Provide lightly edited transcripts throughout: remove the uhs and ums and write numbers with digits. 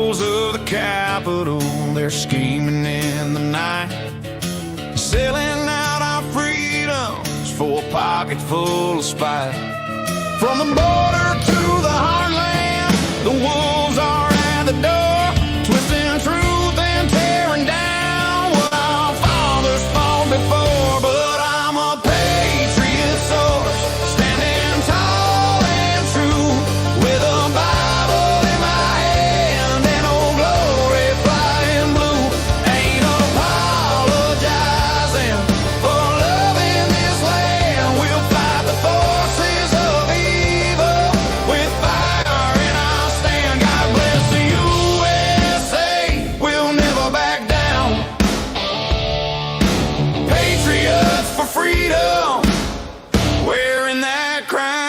halls of the Capitol, they're scheming in the night, selling out our freedoms for a pocket full of spite. From the border to the heartland, the wolves are at the door, twisting truth and tearing down what our fathers fought before. But I'm a patriot source, standing tall and true, with a Bible in my hand and old glory flying blue. Ain't apologizing for loving this land. We'll fight the forces of evil with fire in our stand. God bless the USA, we'll never back down. Patriots for freedom, wearing that crown.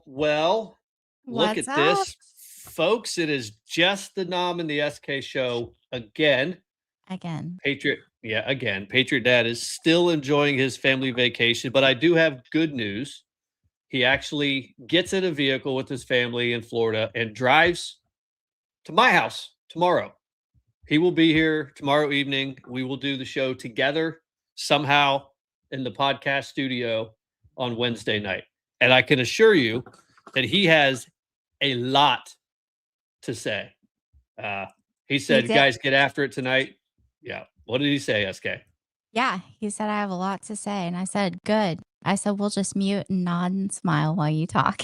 Well. Look What's at this, folks. It is just the Nom and the SK show again. Again. Again. PatriotDad is still enjoying his family vacation, but I do have good news. He actually gets in a vehicle with his family in Florida and drives to my house tomorrow. He will be here tomorrow evening. We will do the show together somehow in the podcast studio on Wednesday night. And I can assure you that he has a lot to say. He said, guys, get after it tonight. Yeah. What did he say, SK? Yeah, he said, I have a lot to say. And I said, good. I said, we'll just mute and nod and smile while you talk.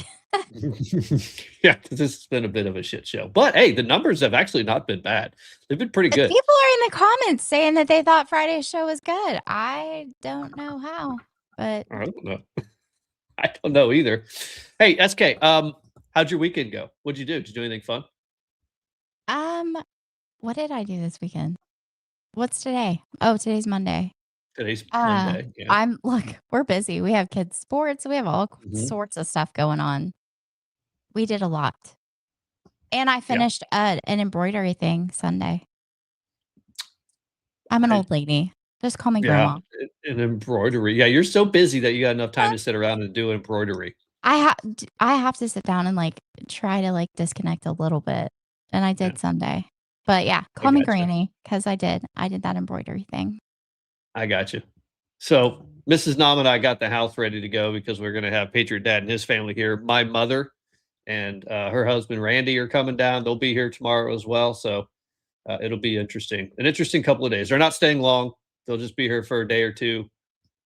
Yeah, this has been a bit of a shit show. But hey, the numbers have actually not been bad. They've been pretty good. People are in the comments saying that they thought Friday's show was good. I don't know how, but I don't know. I don't know either. Hey, SK, how'd your weekend go? What'd you do? Did you do anything fun? what did I do this weekend? What's today? Oh, today's Monday. Today's Monday. Yeah. Look, we're busy. We have kids' sports. We have all Mhm. sorts of stuff going on. We did a lot. And I finished an embroidery thing Sunday. I'm an old lady. Just call me grandma. An embroidery. Yeah, you're so busy that you got enough time to sit around and do embroidery. I have to sit down and try to disconnect a little bit. And I did Sunday. But yeah, call me granny because I did that embroidery thing. I got you. So Mrs. Nom and I got the house ready to go because we're going to have PatriotDad and his family here. My mother and her husband Randy are coming down. They'll be here tomorrow as well. So it'll be interesting. An interesting couple of days. They're not staying long. They'll just be here for a day or two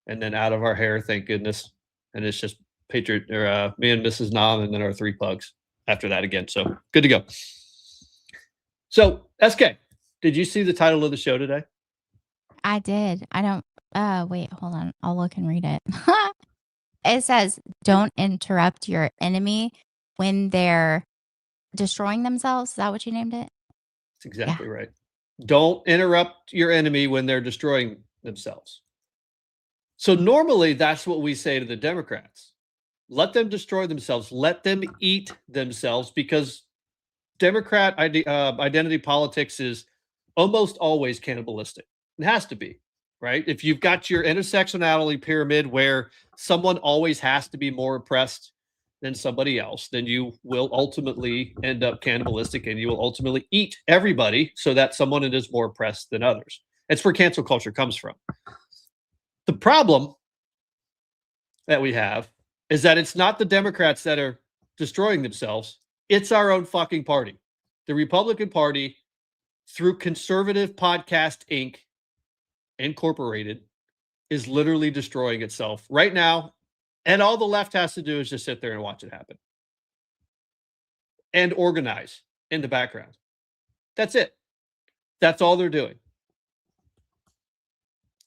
and then out of our hair, thank goodness. And it's just me and Mrs. Nom and then our 3 pugs after that again. So good to go. So SK, did you see the title of the show today? I did. I don't wait, hold on. I'll look and read it. It says, don't interrupt your enemy when they're destroying themselves. Is that what you named it? That's exactly right. Don't interrupt your enemy when they're destroying themselves. So normally that's what we say to the Democrats. Let them destroy themselves. Let them eat themselves, because Democrat identity politics is almost always cannibalistic. It has to be, right? If you've got your intersectionality pyramid where someone always has to be more oppressed than somebody else, then you will ultimately end up cannibalistic and you will ultimately eat everybody so that someone is more oppressed than others. It's where cancel culture comes from. The problem that we have is that it's not the Democrats that are destroying themselves. It's our own fucking party. The Republican Party, through Conservative Podcast Inc. Incorporated, is literally destroying itself right now. And all the left has to do is just sit there and watch it happen. And organize in the background. That's it. That's all they're doing.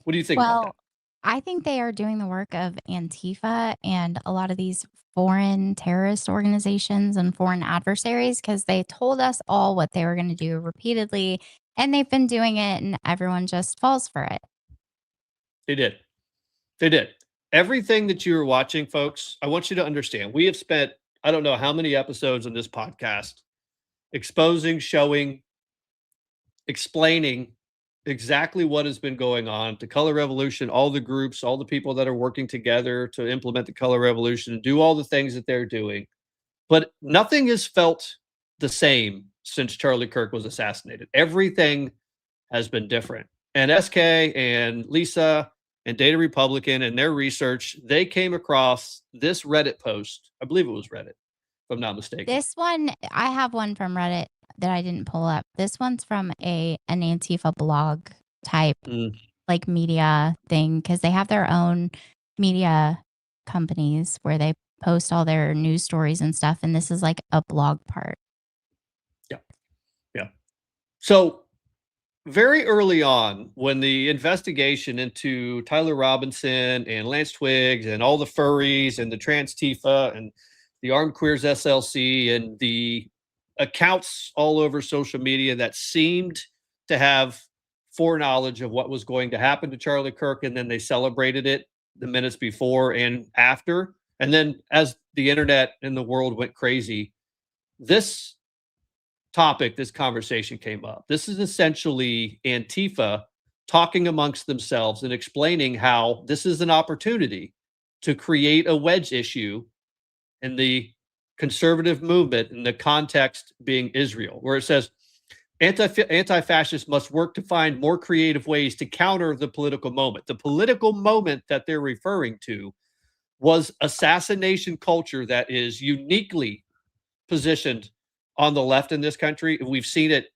What do you think about that? I think they are doing the work of Antifa and a lot of these foreign terrorist organizations and foreign adversaries, because they told us all what they were going to do repeatedly, and they've been doing it, and everyone just falls for it. They did. They did. Everything that you were watching, folks, I want you to understand. We have spent, I don't know how many episodes on this podcast exposing, showing, explaining exactly what has been going on. The Color Revolution, all the groups, all the people that are working together to implement the Color Revolution and do all the things that they're doing. But nothing has felt the same since Charlie Kirk was assassinated. Everything has been different. And SK and Lisa and Data Republican and their research, they came across this Reddit post. I believe it was Reddit, if I'm not mistaken. This one, I have one from Reddit that I didn't pull up. This one's from an Antifa blog type like media thing, because they have their own media companies where they post all their news stories and stuff. And this is like a blog part. Yeah. Yeah. So very early on, when the investigation into Tyler Robinson and Lance Twiggs and all the furries and the Transifa and the Armed Queers SLC and the accounts all over social media that seemed to have foreknowledge of what was going to happen to Charlie Kirk, and then they celebrated it the minutes before and after. And then as the internet and the world went crazy, this topic, this conversation came up. This is essentially Antifa talking amongst themselves and explaining how this is an opportunity to create a wedge issue in the conservative movement, in the context being Israel, where it says anti-fascists must work to find more creative ways to counter the political moment. The political moment that they're referring to was assassination culture that is uniquely positioned on the left in this country. And we've seen it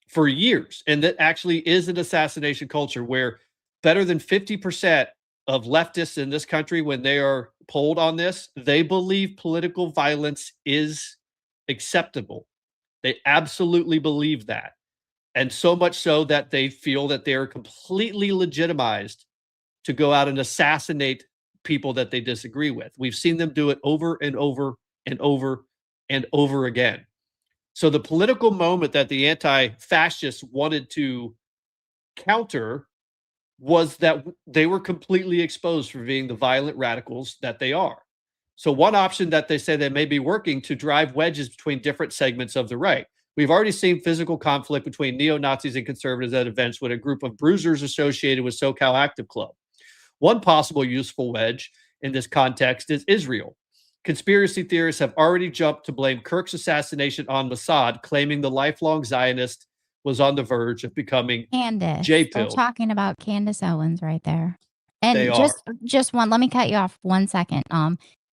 for years. And that actually is an assassination culture where better than 50% of leftists in this country, when they are polled on this, they believe political violence is acceptable. They absolutely believe that. And so much so that they feel that they are completely legitimized to go out and assassinate people that they disagree with. We've seen them do it over and over and over and over again. So the political moment that the anti-fascists wanted to counter was that they were completely exposed for being the violent radicals that they are. So one option that they say they may be working to drive wedges between different segments of the right. We've already seen physical conflict between neo-Nazis and conservatives at events with a group of bruisers associated with SoCal Active Club. One possible useful wedge in this context is Israel. Conspiracy theorists have already jumped to blame Kirk's assassination on Mossad, claiming the lifelong Zionist was on the verge of becoming Candace. J-pilled. They're talking about Candace Owens right there. And They just one, let me cut you off 1 second.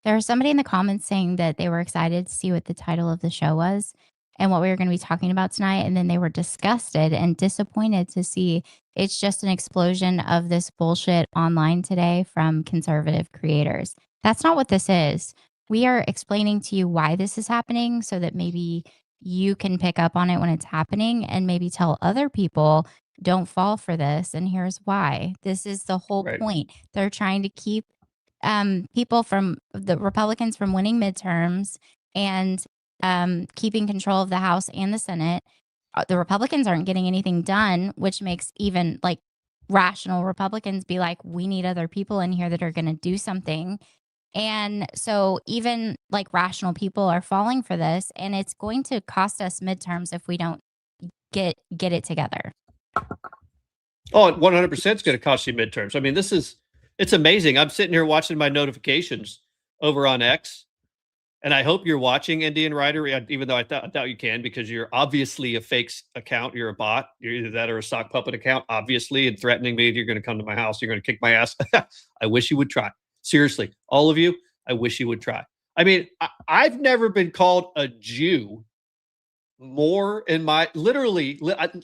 There's somebody in the comments saying that they were excited to see what the title of the show was and what we were going to be talking about tonight. And then they were disgusted and disappointed to see it's just an explosion of this bullshit online today from conservative creators. That's not what this is. We are explaining to you why this is happening so that maybe you can pick up on it when it's happening and maybe tell other people, don't fall for this. And here's why. This is the whole point. They're trying to keep people from the Republicans from winning midterms and keeping control of the House and the Senate. The Republicans aren't getting anything done, which makes even like rational Republicans be like, we need other people in here that are going to do something. And so even like rational people are falling for this, and it's going to cost us midterms if we don't get it together. Oh, 100% is going to cost you midterms. I mean, it's amazing. I'm sitting here watching my notifications over on X, and I hope you're watching Indian Rider, even though I doubt you can, because you're obviously a fake account. You're a bot. You're either that or a sock puppet account, obviously, and threatening me. You're going to come to my house. You're going to kick my ass. I wish you would try. Seriously, all of you, I wish you would try. I mean, I've never been called a Jew more in my, literally,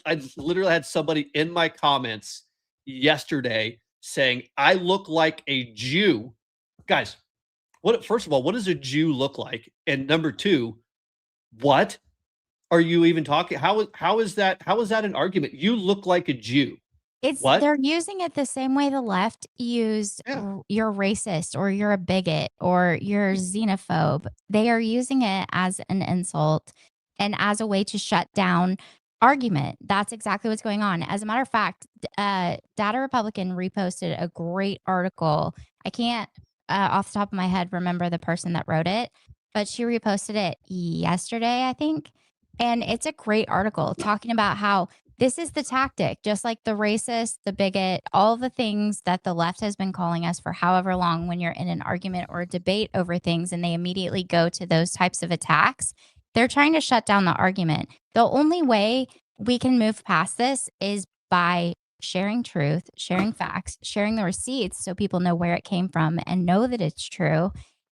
I literally had somebody in my comments yesterday saying, I look like a Jew. Guys, first of all, what does a Jew look like? And number two, what are you even talking? How is that an argument? You look like a Jew. They're using it the same way the left used you're racist or you're a bigot or you're xenophobe. They are using it as an insult and as a way to shut down argument. That's exactly what's going on. As a matter of fact, Data Republican reposted a great article. I can't, off the top of my head, remember the person that wrote it, but she reposted it yesterday, I think. And it's a great article talking about how this is the tactic, just like the racist, the bigot, all the things that the left has been calling us for however long when you're in an argument or a debate over things and they immediately go to those types of attacks. They're trying to shut down the argument. The only way we can move past this is by sharing truth, sharing facts, sharing the receipts so people know where it came from and know that it's true.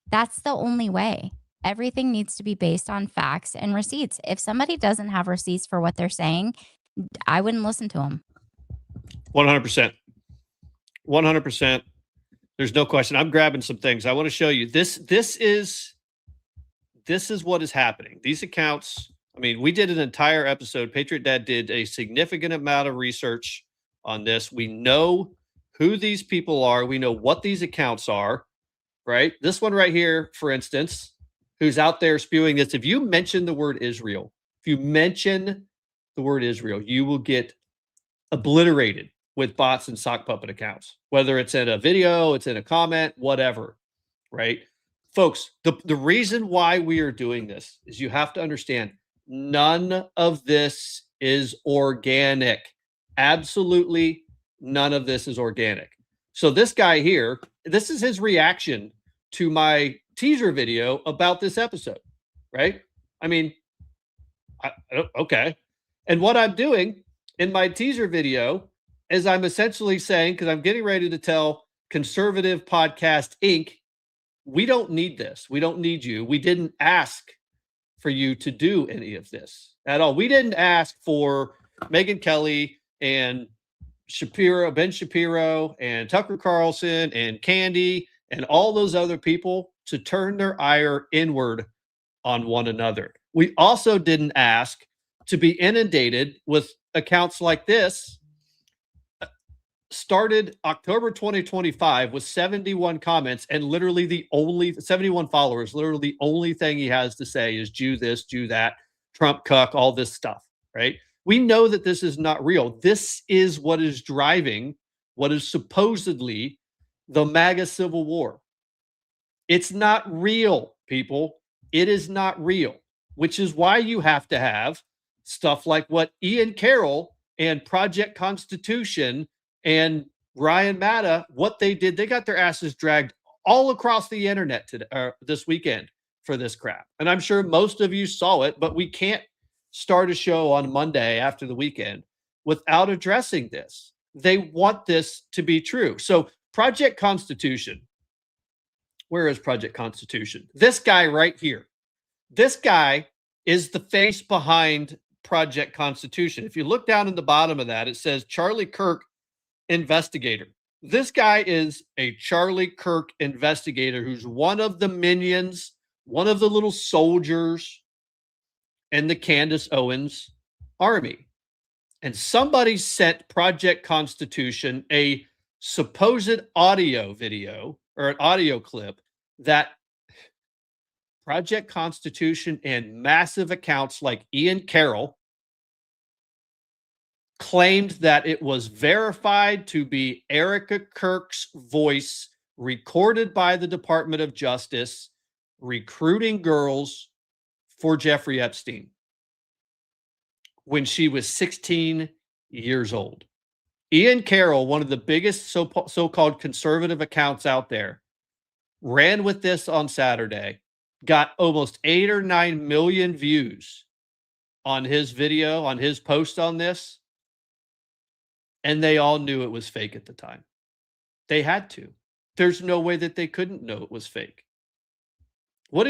That's the only way. Everything needs to be based on facts and receipts. If somebody doesn't have receipts for what they're saying, I wouldn't listen to them. 100%. 100%. There's no question. I'm grabbing some things. I want to show you. This is what is happening. These accounts, I mean, we did an entire episode. PatriotDad did a significant amount of research on this. We know who these people are. We know what these accounts are, right? This one right here, for instance, who's out there spewing this. If you mention the word Israel, if you mention the word Israel, you will get obliterated with bots and sock puppet accounts, whether it's in a video, it's in a comment, whatever, right? Folks, the reason why we are doing this is you have to understand none of this is organic. Absolutely none of this is organic. So this guy here, this is his reaction to my teaser video about this episode, right? I mean, okay. And what I'm doing in my teaser video is I'm essentially saying, because I'm getting ready to tell Conservative Podcast Inc., we don't need this. We don't need you. We didn't ask for you to do any of this at all. We didn't ask for Megyn Kelly and Ben Shapiro and Tucker Carlson and Candy and all those other people to turn their ire inward on one another. We also didn't ask to be inundated with accounts like this. Started October 2025 with 71 comments and literally the only 71 followers. Literally the only thing he has to say is Jew this, Jew that, Trump cuck, all this stuff, right? We know that this is not real. This is what is driving what is supposedly the MAGA civil war. It's not real, people. It is not real, which is why you have to have stuff like what Ian Carroll and Project Constitution and Ryan Matta, what they did, they got their asses dragged all across the internet today, this weekend for this crap. And I'm sure most of you saw it, but we can't start a show on Monday after the weekend without addressing this. They want this to be true. So Project Constitution, where is Project Constitution? This guy right here. This guy is the face behind Project Constitution. If you look down in the bottom of that, it says Charlie Kirk investigator. This guy is a Charlie Kirk investigator who's one of the minions, one of the little soldiers in the Candace Owens army. And somebody sent Project Constitution a supposed audio video or an audio clip that Project Constitution and massive accounts like Ian Carroll claimed that it was verified to be Erica Kirk's voice recorded by the Department of Justice recruiting girls for Jeffrey Epstein when she was 16 years old. Ian Carroll, one of the biggest so-called conservative accounts out there, ran with this on Saturday, got almost 8 or 9 million views on his video, on his post on this. And they all knew it was fake at the time. They had to. There's no way that they couldn't know it was fake. I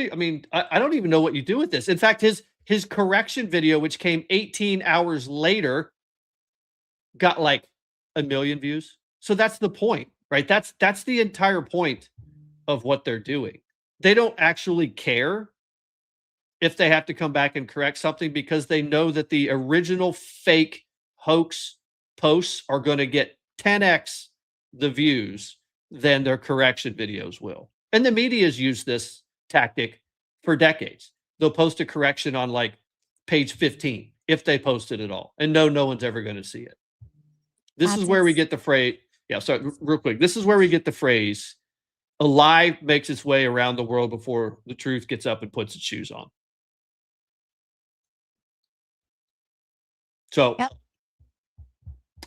don't even know what you do with this. In fact, his correction video, which came 18 hours later, got like 1 million views. So that's the point, right? That's the entire point of what they're doing. They don't actually care if they have to come back and correct something because they know that the original fake hoax posts are going to get 10x the views than their correction videos will. And the media's used this tactic for decades. They'll post a correction on like page 15 if they post it at all. And no one's ever going to see it. This That's is where we get the phrase. Yeah, sorry, real quick. This is where we get the phrase, a lie makes its way around the world before the truth gets up and puts its shoes on. So, Yep.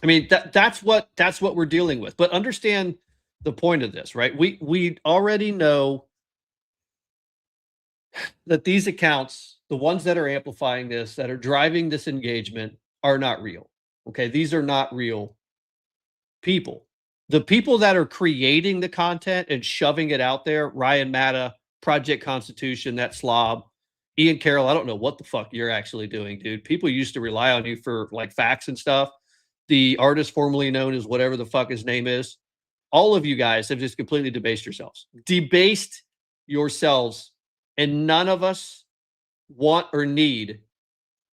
I mean, that's what we're dealing with. But understand the point of this, right? We already know that these accounts, the ones that are amplifying this, that are driving this engagement, are not real. Okay, these are not real people. The people that are creating the content and shoving it out there, Ryan Matta, Project Constitution, that slob, Ian Carroll, I don't know what the fuck you're actually doing, dude. People used to rely on you for like facts and stuff. The artist formerly known as whatever the fuck his name is, all of you guys have just completely debased yourselves. Debased yourselves, and none of us want or need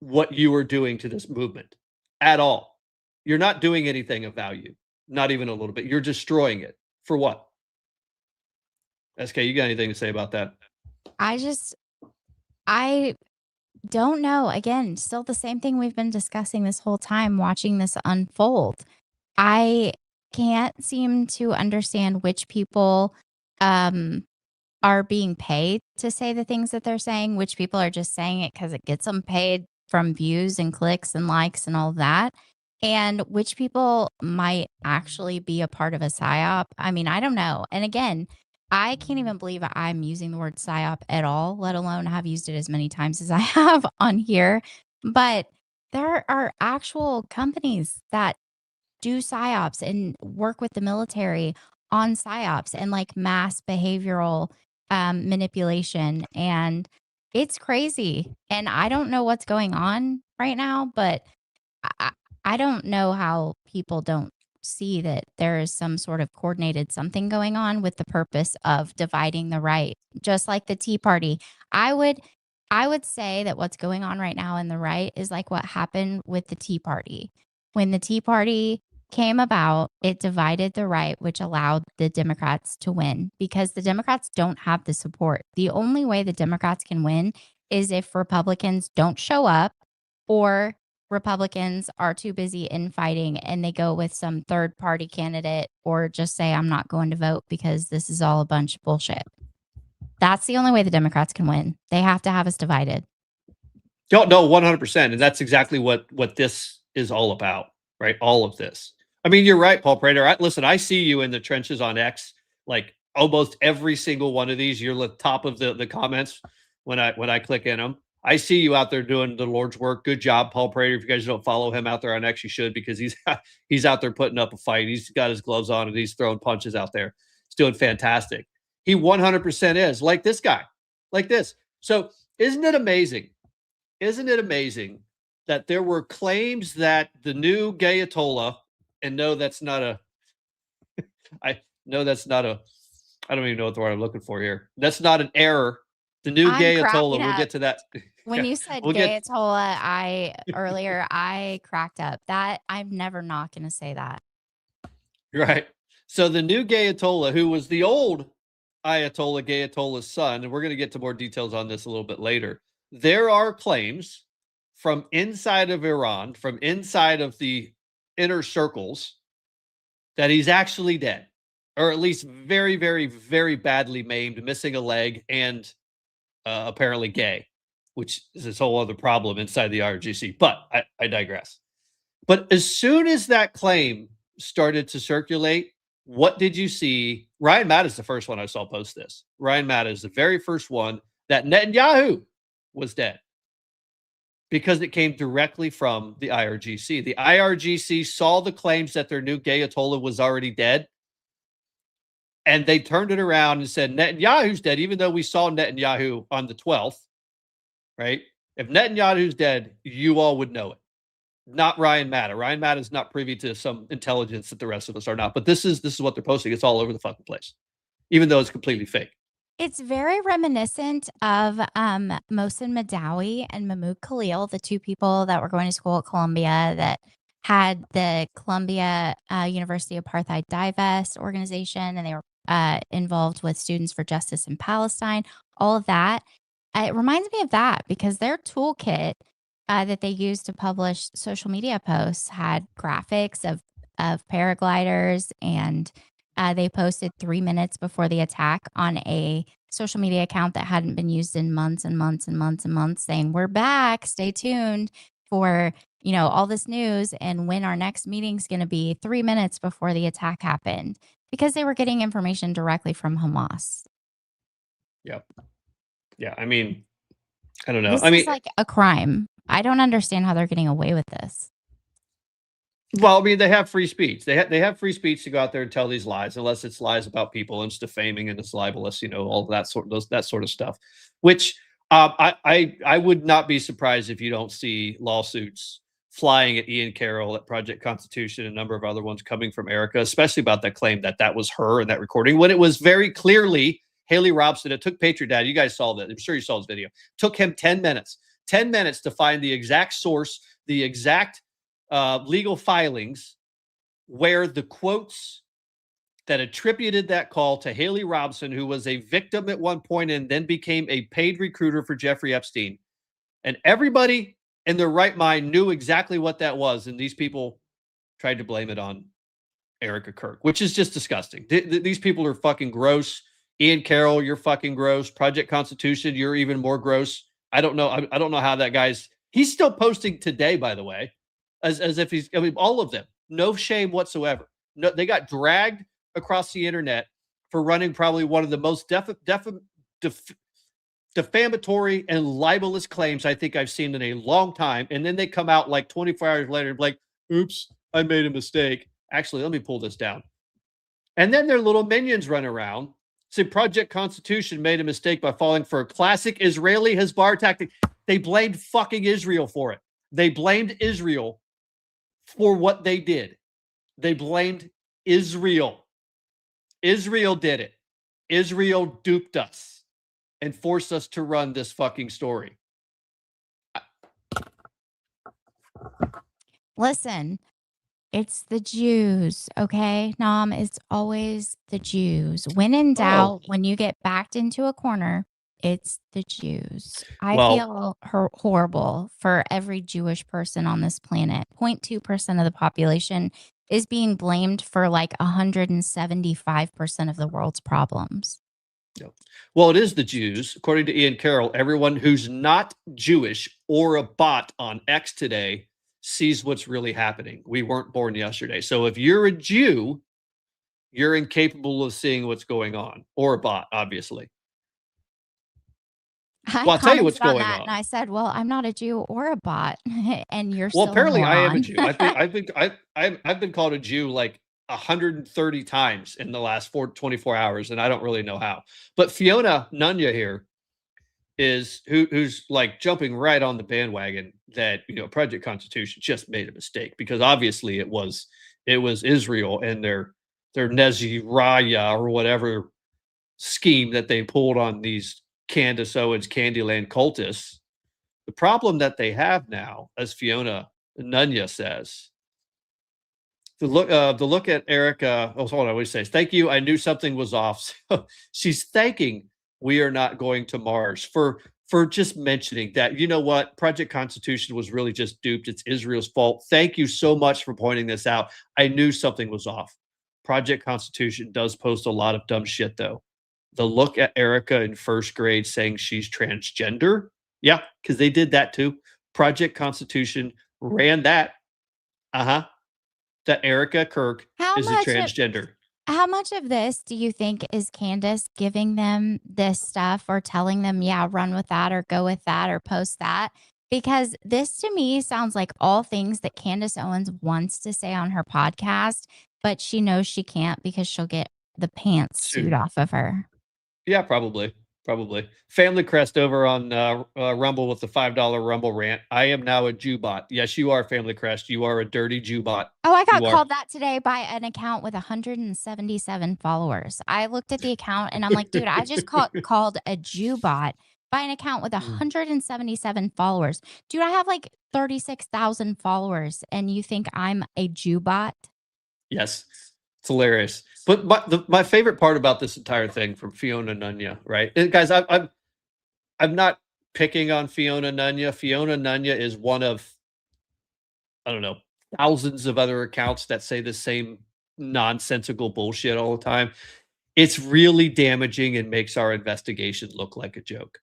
what you are doing to this movement at all. You're not doing anything of value, not even a little bit. You're destroying it. For what? SK, you got anything to say about that? I don't know. Again, still the same thing we've been discussing this whole time, watching this unfold. I can't seem to understand which people are being paid to say the things that they're saying, which people are just saying it because it gets them paid from views and clicks and likes and all that, and which people might actually be a part of a psyop. I mean, I don't know. And again, I can't even believe I'm using the word psyop at all, let alone have used it as many times as I have on here. But there are actual companies that do psyops and work with the military on psyops and like mass behavioral manipulation. And it's crazy. And I don't know what's going on right now, but I don't know how people don't see that there is some sort of coordinated something going on with the purpose of dividing the right, just like the Tea Party. I would say that what's going on right now in the right is like what happened with the Tea Party. When the Tea Party came about, it divided the right, which allowed the Democrats to win because the Democrats don't have the support. The only way the Democrats can win is if Republicans don't show up or Republicans are too busy infighting and they go with some third party candidate or just say, I'm not going to vote because this is all a bunch of bullshit. That's the only way the Democrats can win. They have to have us divided. No, 100%. And that's exactly what this is all about, right? All of this. I mean, you're right, Paul Prater. Listen, I see you in the trenches on X, like almost every single one of these. You're the top of the comments when I click in them. I see you out there doing the Lord's work. Good job, Paul Prater. If you guys don't follow him out there on X, you should, because he's out there putting up a fight. He's got his gloves on and he's throwing punches out there. He's doing fantastic. He 100% is like this guy, like this. So isn't it amazing? Isn't it amazing that there were claims that the new gay Ayatollah, and no, that's not a, I don't even know what the word I'm looking for here. That's not an error. The new gay Ayatollah, we'll get to that. When you said gay Ayatollah, earlier, I cracked up. That I'm never not going to say that. Right. So the new gay Ayatollah, who was the old Ayatollah, gay Ayatollah's son, and we're going to get to more details on this a little bit later. There are claims from inside of Iran, from inside of the inner circles, that he's actually dead, or at least very, very, very badly maimed, missing a leg, and apparently gay, which is this whole other problem inside the IRGC. But I digress. But as soon as that claim started to circulate, what did you see? Ryan Matta is the first one I saw post this. Ryan Matta is the very first one that Netanyahu was dead, because it came directly from the IRGC. The IRGC saw the claims that their new gay Ayatollah was already dead, and they turned it around and said, Netanyahu's dead, even though we saw Netanyahu on the 12th, right? If Netanyahu's dead, you all would know it. Not Ryan Matta. Ryan Matta is not privy to some intelligence that the rest of us are not. But this is what they're posting. It's all over the fucking place, even though it's completely fake. It's very reminiscent of Mohsen Madawi and Mahmoud Khalil, the two people that were going to school at Columbia that had the Columbia University Apartheid Divest organization, and they were involved with Students for Justice in Palestine, all of that. It reminds me of that because their toolkit that they used to publish social media posts had graphics of paragliders, and they posted 3 minutes before the attack on a social media account that hadn't been used in months and months and months and months, saying, "We're back, stay tuned for, all this news and when our next meeting's going to be." 3 minutes before the attack happened, because they were getting information directly from Hamas. Yep. Yeah, I mean, I don't know. This is like a crime. I don't understand how they're getting away with this. Well, I mean, they have free speech. They have free speech to go out there and tell these lies, unless it's lies about people and it's defaming and it's libelous, all that sort of stuff. Which I would not be surprised if you don't see lawsuits flying at Ian Carroll, at Project Constitution, and a number of other ones coming from Erica, especially about that claim that was her in that recording, when it was very clearly Haley Robson. It took PatriotDad. You guys saw that. I'm sure you saw his video. It took him 10 minutes to find the exact source, the exact legal filings where the quotes that attributed that call to Haley Robson, who was a victim at one point and then became a paid recruiter for Jeffrey Epstein. And everybody in their right mind knew exactly what that was. And these people tried to blame it on Erica Kirk, which is just disgusting. These people are fucking gross. Ian Carroll, you're fucking gross. Project Constitution, you're even more gross. I don't know. I don't know how that he's still posting today, by the way, as if all of them, no shame whatsoever. No, they got dragged across the internet for running probably one of the most defamatory and libelous claims I think I've seen in a long time. And then they come out like 24 hours later and like, "Oops, I made a mistake. Actually, let me pull this down." And then their little minions run around. Say Project Constitution made a mistake by falling for a classic Israeli Hezbollah tactic. They blamed fucking Israel for it. They blamed Israel for what they did. They blamed Israel. Israel did it. Israel duped us and forced us to run this fucking story. Listen, it's the Jews, okay? Nom, it's always the Jews. When in doubt, when you get backed into a corner, it's the Jews. I feel horrible for every Jewish person on this planet. 0.2% of the population is being blamed for like 175% of the world's problems. Yep. Well, it is the Jews. According to Ian Carroll, everyone who's not Jewish or a bot on X today sees what's really happening. We weren't born yesterday. So if you're a Jew, you're incapable of seeing what's going on, or a bot, obviously. I'll tell you what's going on. And I said, "Well, I'm not a Jew or a bot," and you're well. Apparently, I am a Jew. I've been called a Jew like 130 times in the last 24 hours, and I don't really know how. But Fiona Nunya here is who's like jumping right on the bandwagon that Project Constitution just made a mistake, because obviously it was Israel and their Neziraya or whatever scheme that they pulled on these Candace Owens Candyland cultists. The problem that they have now, as Fiona Nunya says, the look at Erica. Oh, hold on, what says? "Thank you. I knew something was off." She's thanking We Are Not Going to Mars for just mentioning that. You know what? Project Constitution was really just duped. It's Israel's fault. Thank you so much for pointing this out. I knew something was off. Project Constitution does post a lot of dumb shit, though. The look at Erica in first grade saying she's transgender. Yeah, because they did that too. Project Constitution ran that. That Erica Kirk is a transgender. How much of this do you think is Candace giving them this stuff or telling them, yeah, run with that or go with that or post that? Because this to me sounds like all things that Candace Owens wants to say on her podcast, but she knows she can't because she'll get the pants sued off of her. Yeah, probably. Family Crest over on Rumble with the $5 Rumble rant. "I am now a Jew bot." Yes, you are, Family Crest. You are a dirty Jew bot. Oh, I got called that today by an account with 177 followers. I looked at the account and I'm like, dude, I just called a Jew bot by an account with 177 followers. Dude, I have like 36,000 followers and you think I'm a Jew bot? Yes. It's hilarious. But my favorite part about this entire thing from Fiona Nunya, right? And guys, I'm not picking on Fiona Nunez. Fiona Nunez is one of, I don't know, thousands of other accounts that say the same nonsensical bullshit all the time. It's really damaging and makes our investigation look like a joke.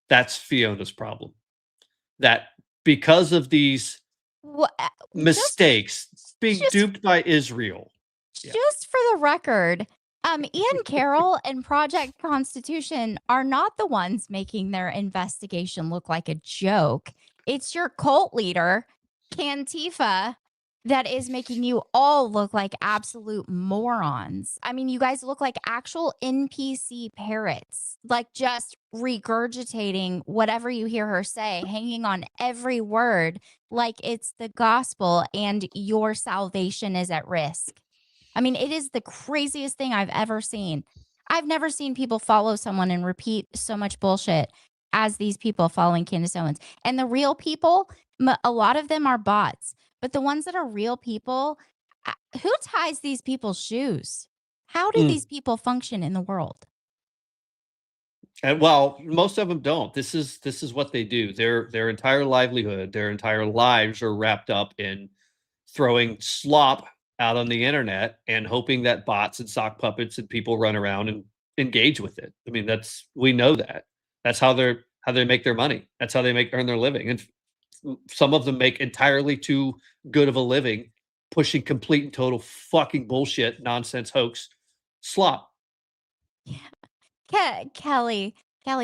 That's Fiona's problem. That because of these mistakes, being duped by Israel. Just for the record, Ian Carroll and Project Constitution are not the ones making their investigation look like a joke. It's your cult leader, Antifa, that is making you all look like absolute morons. I mean, you guys look like actual NPC parrots, like just regurgitating whatever you hear her say, hanging on every word like it's the gospel and your salvation is at risk. I mean, it is the craziest thing I've ever seen. I've never seen people follow someone and repeat so much bullshit as these people following Candace Owens. And the real people, a lot of them are bots. But the ones that are real people, who ties these people's shoes? How do these people function in the world? And well, most of them don't. This is what they do. Their entire livelihood, their entire lives are wrapped up in throwing slop out on the internet and hoping that bots and sock puppets and people run around and engage with it. I mean, we know that. That's how they make their money. That's how they earn their living. And some of them make entirely too good of a living pushing complete and total fucking bullshit, nonsense, hoax, slop. Yeah. Kelly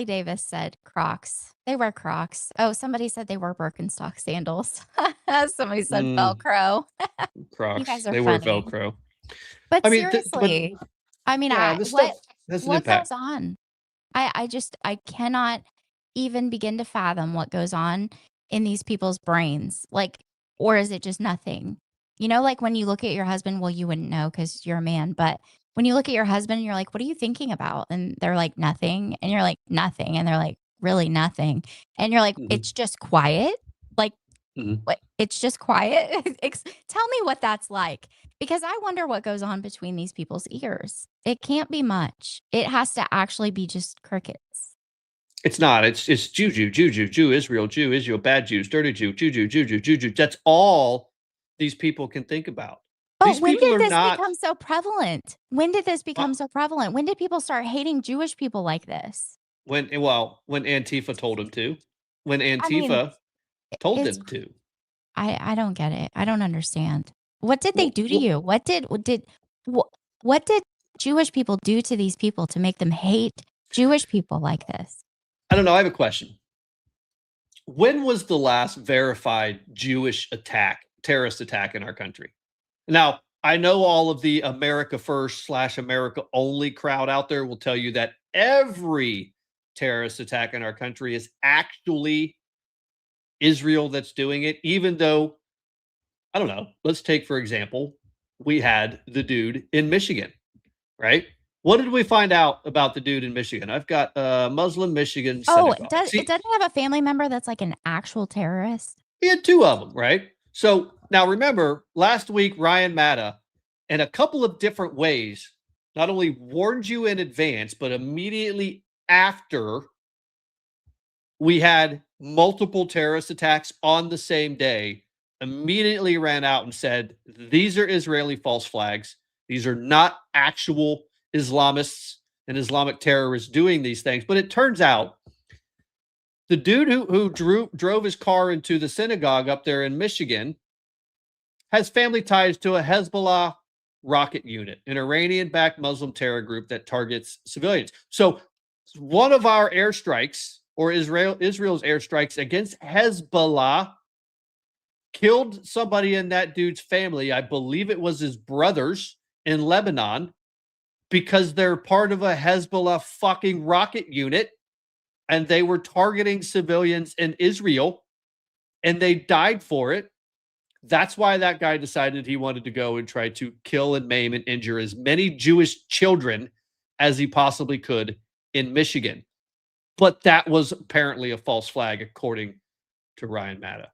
Davis said Crocs. They wear Crocs. Oh, somebody said they wear Birkenstock sandals. Somebody said Velcro. Crocs. You guys are they funny. wear Velcro. But seriously, what goes on? I cannot even begin to fathom what goes on in these people's brains. Like, or is it just nothing? You know, like when you look at your husband, well, you wouldn't know because you're a man, but when you look at your husband and you're like, what are you thinking about? And they're like, nothing. And you're like, nothing. And they're like, really nothing. And you're like, it's just quiet. Like, what? It's just quiet. Tell me what that's like, because I wonder what goes on between these people's ears. It can't be much. It has to actually be just crickets. It's not. It's juju, Jew, Israel, bad Jews, dirty Jew, juju. That's all these people can think about. But when did this become so prevalent? When did this become so prevalent? When did people start hating Jewish people like this? When Antifa told them to. When Antifa told them to. I don't get it. I don't understand. What did they do to you? What did Jewish people do to these people to make them hate Jewish people like this? I don't know. I have a question. When was the last verified Jewish terrorist attack in our country? Now, I know all of the America First / America Only crowd out there will tell you that every terrorist attack in our country is actually Israel that's doing it, even though, I don't know, let's take, for example, we had the dude in Michigan, right? What did we find out about the dude in Michigan? I've got Muslim Michigan Synagogue. It doesn't have a family member that's like an actual terrorist? He had 2 of them, right? So now remember, last week, Ryan Matta, in a couple of different ways, not only warned you in advance, but immediately after we had multiple terrorist attacks on the same day, immediately ran out and said, these are Israeli false flags. These are not actual Islamists and Islamic terrorists doing these things. But it turns out the dude who drove his car into the synagogue up there in Michigan has family ties to a Hezbollah rocket unit, an Iranian-backed Muslim terror group that targets civilians. So one of our airstrikes, or Israel's airstrikes against Hezbollah, killed somebody in that dude's family. I believe it was his brothers in Lebanon, because they're part of a Hezbollah fucking rocket unit and they were targeting civilians in Israel and they died for it. That's why that guy decided he wanted to go and try to kill and maim and injure as many Jewish children as he possibly could in Michigan. But that was apparently a false flag, according to Ryan Matta.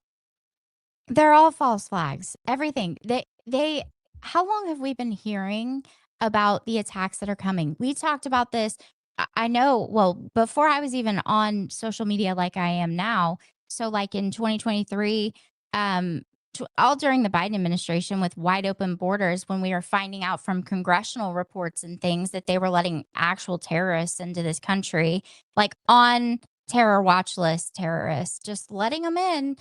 They're all false flags. Everything. How long have we been hearing about the attacks that are coming? We talked about this I know, well, before I was even on social media like I am now, so like in 2023, all during the Biden administration with wide open borders, when we were finding out from congressional reports and things that they were letting actual terrorists into this country, like on terror watch list terrorists, just letting them in.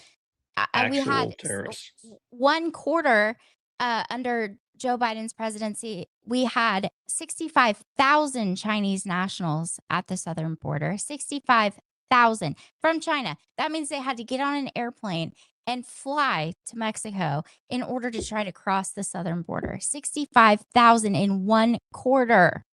We had Actual terrorists. 1 quarter under Joe Biden's presidency, we had 65,000 Chinese nationals at the southern border. 65,000 from China. That means they had to get on an airplane and fly to Mexico in order to try to cross the southern border. 65,000 in 1 quarter.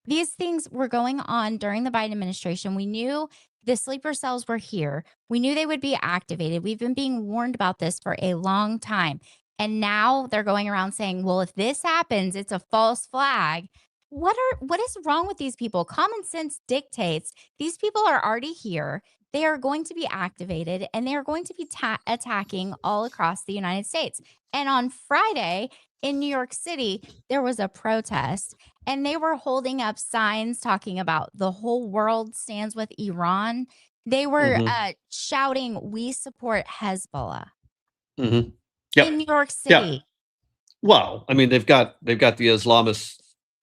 These things were going on during the Biden administration. We knew the sleeper cells were here. We knew they would be activated. We've been being warned about this for a long time. And now they're going around saying, well, if this happens, it's a false flag. What is wrong with these people? Common sense dictates these people are already here. They are going to be activated and they are going to be attacking all across the United States. And on Friday in New York City, there was a protest and they were holding up signs talking about the whole world stands with Iran. They were shouting, "We support Hezbollah." Mm-hmm. Yep. In New York City. Yeah. Well, I mean, they've got the Islamist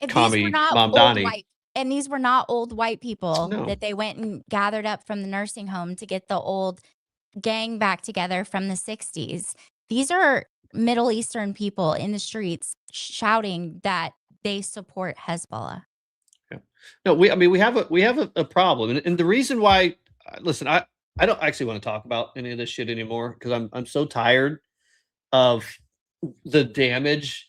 commie Mamdani. And these were not old white people No. that they went and gathered up from the nursing home to get the old gang back together from the 60s. These are Middle Eastern people in the streets shouting that they support Hezbollah. Yeah. No, we have a problem. And the reason why, listen, I don't actually want to talk about any of this shit anymore because I'm so tired of the damage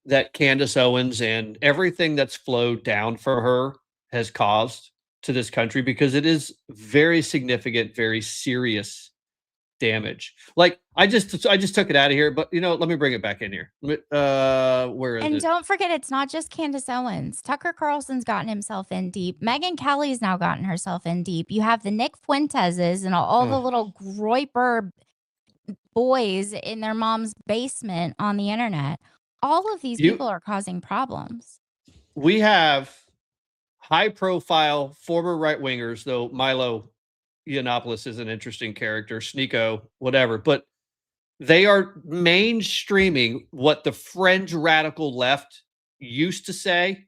that Candace Owens and everything that's flowed down for her has caused to this country, because it is very significant, very serious damage. Like I just took it out of here, but let me bring it back in here. Where is it? And don't forget, it's not just Candace Owens. Tucker Carlson's gotten himself in deep. Megyn Kelly's now gotten herself in deep. You have the Nick Fuenteses and all the little groiper boys in their mom's basement on the internet. All of these people are causing problems. We have high-profile former right-wingers, though Milo Yiannopoulos is an interesting character, Sneeko, whatever, but they are mainstreaming what the fringe radical left used to say,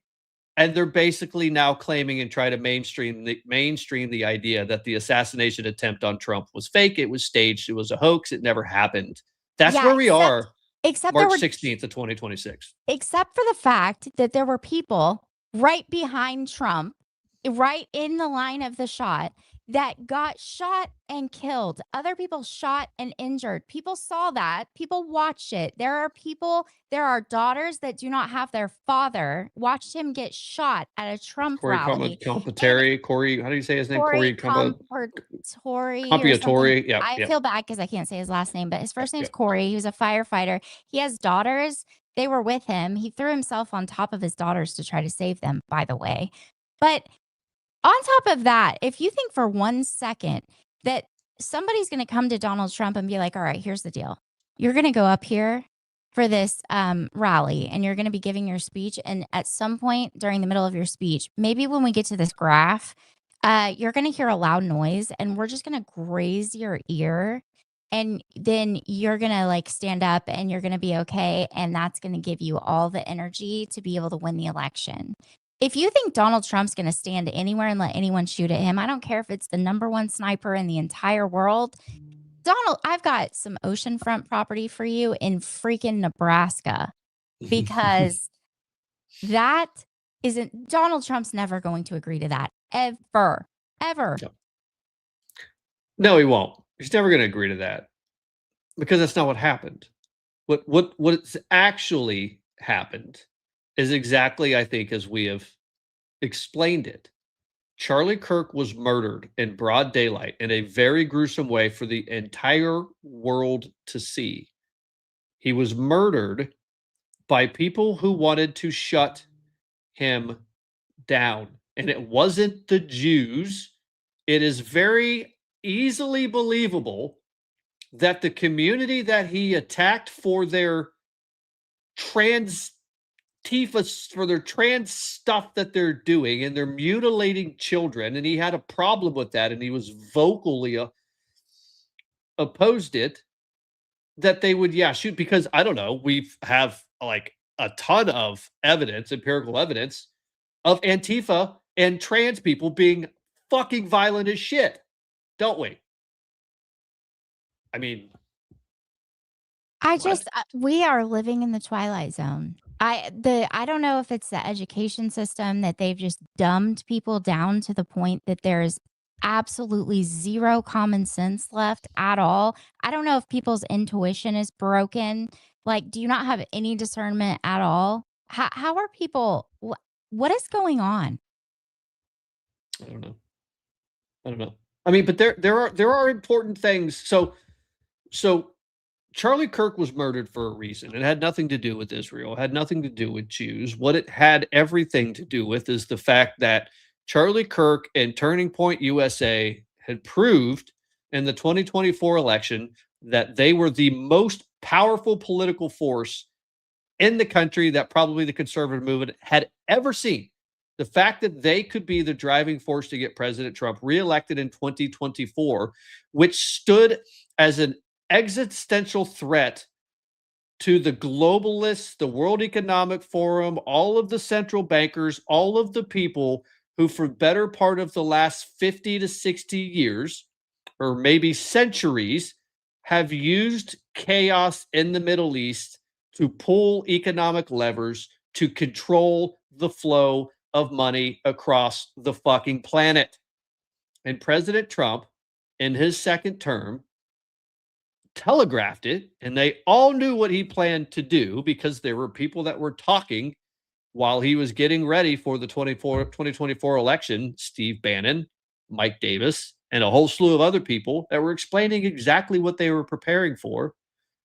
and they're basically now claiming and try to mainstream the idea that the assassination attempt on Trump was fake, it was staged, it was a hoax, it never happened. That's where we are. Except March 16th of 2026. Except for the fact that there were people right behind Trump, right in the line of the shot, that got shot and killed. Other people shot and injured. People saw that. People watched it. There are daughters that do not have their father, watched him get shot at a Trump rally. Corey, how do you say his name? Corey Comparatori. Yeah. I feel bad because I can't say his last name, but his first name's Corey. He was a firefighter. He has daughters. They were with him. He threw himself on top of his daughters to try to save them, by the way. But on top of that, if you think for 1 second that somebody's going to come to Donald Trump and be like, all right, here's the deal. You're going to go up here for this rally and you're going to be giving your speech. And at some point during the middle of your speech, maybe when we get to this graph, you're going to hear a loud noise and we're just going to graze your ear. And then you're going to stand up and you're going to be okay. And that's going to give you all the energy to be able to win the election. If you think Donald Trump's going to stand anywhere and let anyone shoot at him, I don't care if it's the #1 sniper in the entire world. Donald, I've got some oceanfront property for you in freaking Nebraska, because that isn't, Donald Trump's never going to agree to that. Ever. No, he won't. He's never going to agree to that, because that's not what happened. What's actually happened is exactly, I think, as we have explained it. Charlie Kirk was murdered in broad daylight in a very gruesome way for the entire world to see. He was murdered by people who wanted to shut him down. And it wasn't the Jews. It is very easily believable that the community that he attacked for their Antifa for their trans stuff that they're doing, and they're mutilating children, and he had a problem with that, and he was vocally opposed it, that they would, shoot, because I don't know, we have like a ton of evidence, empirical evidence of Antifa and trans people being fucking violent as shit, don't we? I mean, we are living in the twilight zone. I don't know if it's the education system that they've just dumbed people down to the point that there's absolutely zero common sense left at all. I don't know if people's intuition is broken. Like, do you not have any discernment at all? How are people? What is going on? I don't know. I mean, but there are important things. So Charlie Kirk was murdered for a reason. It had nothing to do with Israel. It had nothing to do with Jews. What it had everything to do with is the fact that Charlie Kirk and Turning Point USA had proved in the 2024 election that they were the most powerful political force in the country that probably the conservative movement had ever seen. The fact that they could be the driving force to get President Trump reelected in 2024, which stood as an existential threat to the globalists, the World Economic Forum, all of the central bankers, all of the people who for better part of the last 50 to 60 years, or maybe centuries, have used chaos in the Middle East to pull economic levers to control the flow of money across the fucking planet. And President Trump, in his second term, telegraphed it, and they all knew what he planned to do because there were people that were talking while he was getting ready for the 2024 election. Steve Bannon, Mike Davis, and a whole slew of other people that were explaining exactly what they were preparing for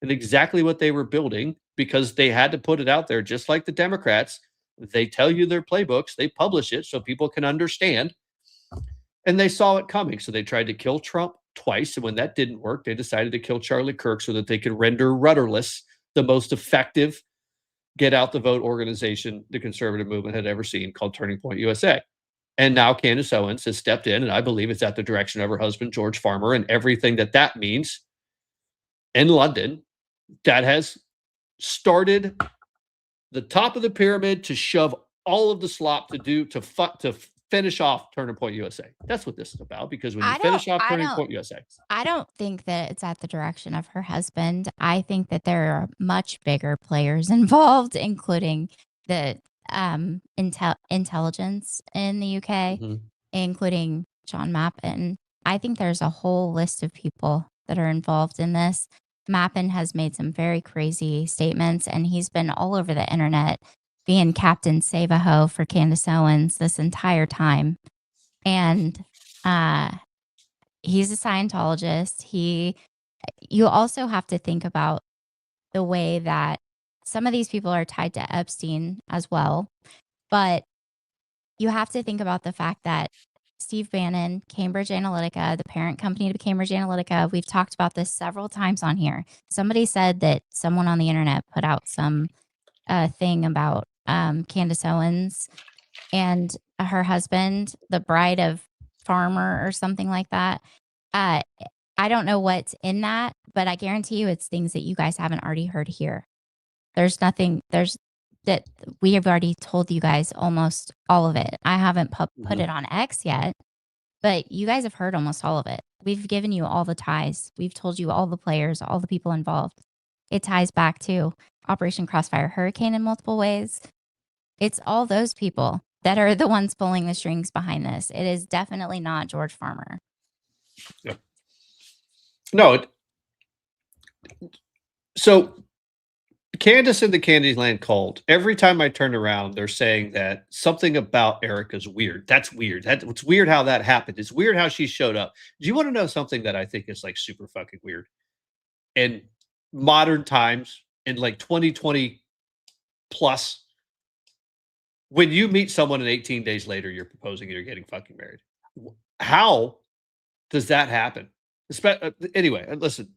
and exactly what they were building, because they had to put it out there, just like the Democrats. They tell you their playbooks, they publish it so people can understand, and they saw it coming. So they tried to kill Trump twice, and when that didn't work, they decided to kill Charlie Kirk so that they could render rudderless the most effective get out the vote organization the conservative movement had ever seen, called Turning Point USA. And now Candace Owens has stepped in, and I believe it's at the direction of her husband, George Farmer, and everything that means in London, that has started the top of the pyramid to shove all of the slop to finish off Turning Point USA. That's what this is about, because when you finish off Turning Point USA. I don't think that it's at the direction of her husband. I think that there are much bigger players involved, including the intelligence in the UK, including John Mappin. I think there's a whole list of people that are involved in this. Mappin has made some very crazy statements, and he's been all over the internet being Captain Save-A-Ho for Candace Owens this entire time. And he's a Scientologist. You also have to think about the way that some of these people are tied to Epstein as well. But you have to think about the fact that Steve Bannon, Cambridge Analytica, the parent company to Cambridge Analytica, we've talked about this several times on here. Somebody said that someone on the internet put out some thing about Candace Owens and her husband, the bride of farmer or something like that. I don't know what's in that, but I guarantee you it's things that you guys haven't already heard here. That we have already told you guys almost all of it. I haven't put it on X yet, but you guys have heard almost all of it. We've given you all the ties. We've told you all the players, all the people involved. It ties back to Operation Crossfire Hurricane in multiple ways. It's all those people that are the ones pulling the strings behind this. It is definitely not George Farmer. Yeah. No. So Candace and the Candyland cult, every time I turn around, they're saying that something about Erica's weird. That's weird. It's weird how that happened. It's weird how she showed up. Do you want to know something that I think is like super fucking weird? In modern times, in like 2020 plus, when you meet someone and 18 days later, you're proposing and you're getting fucking married. How does that happen? Anyway, listen,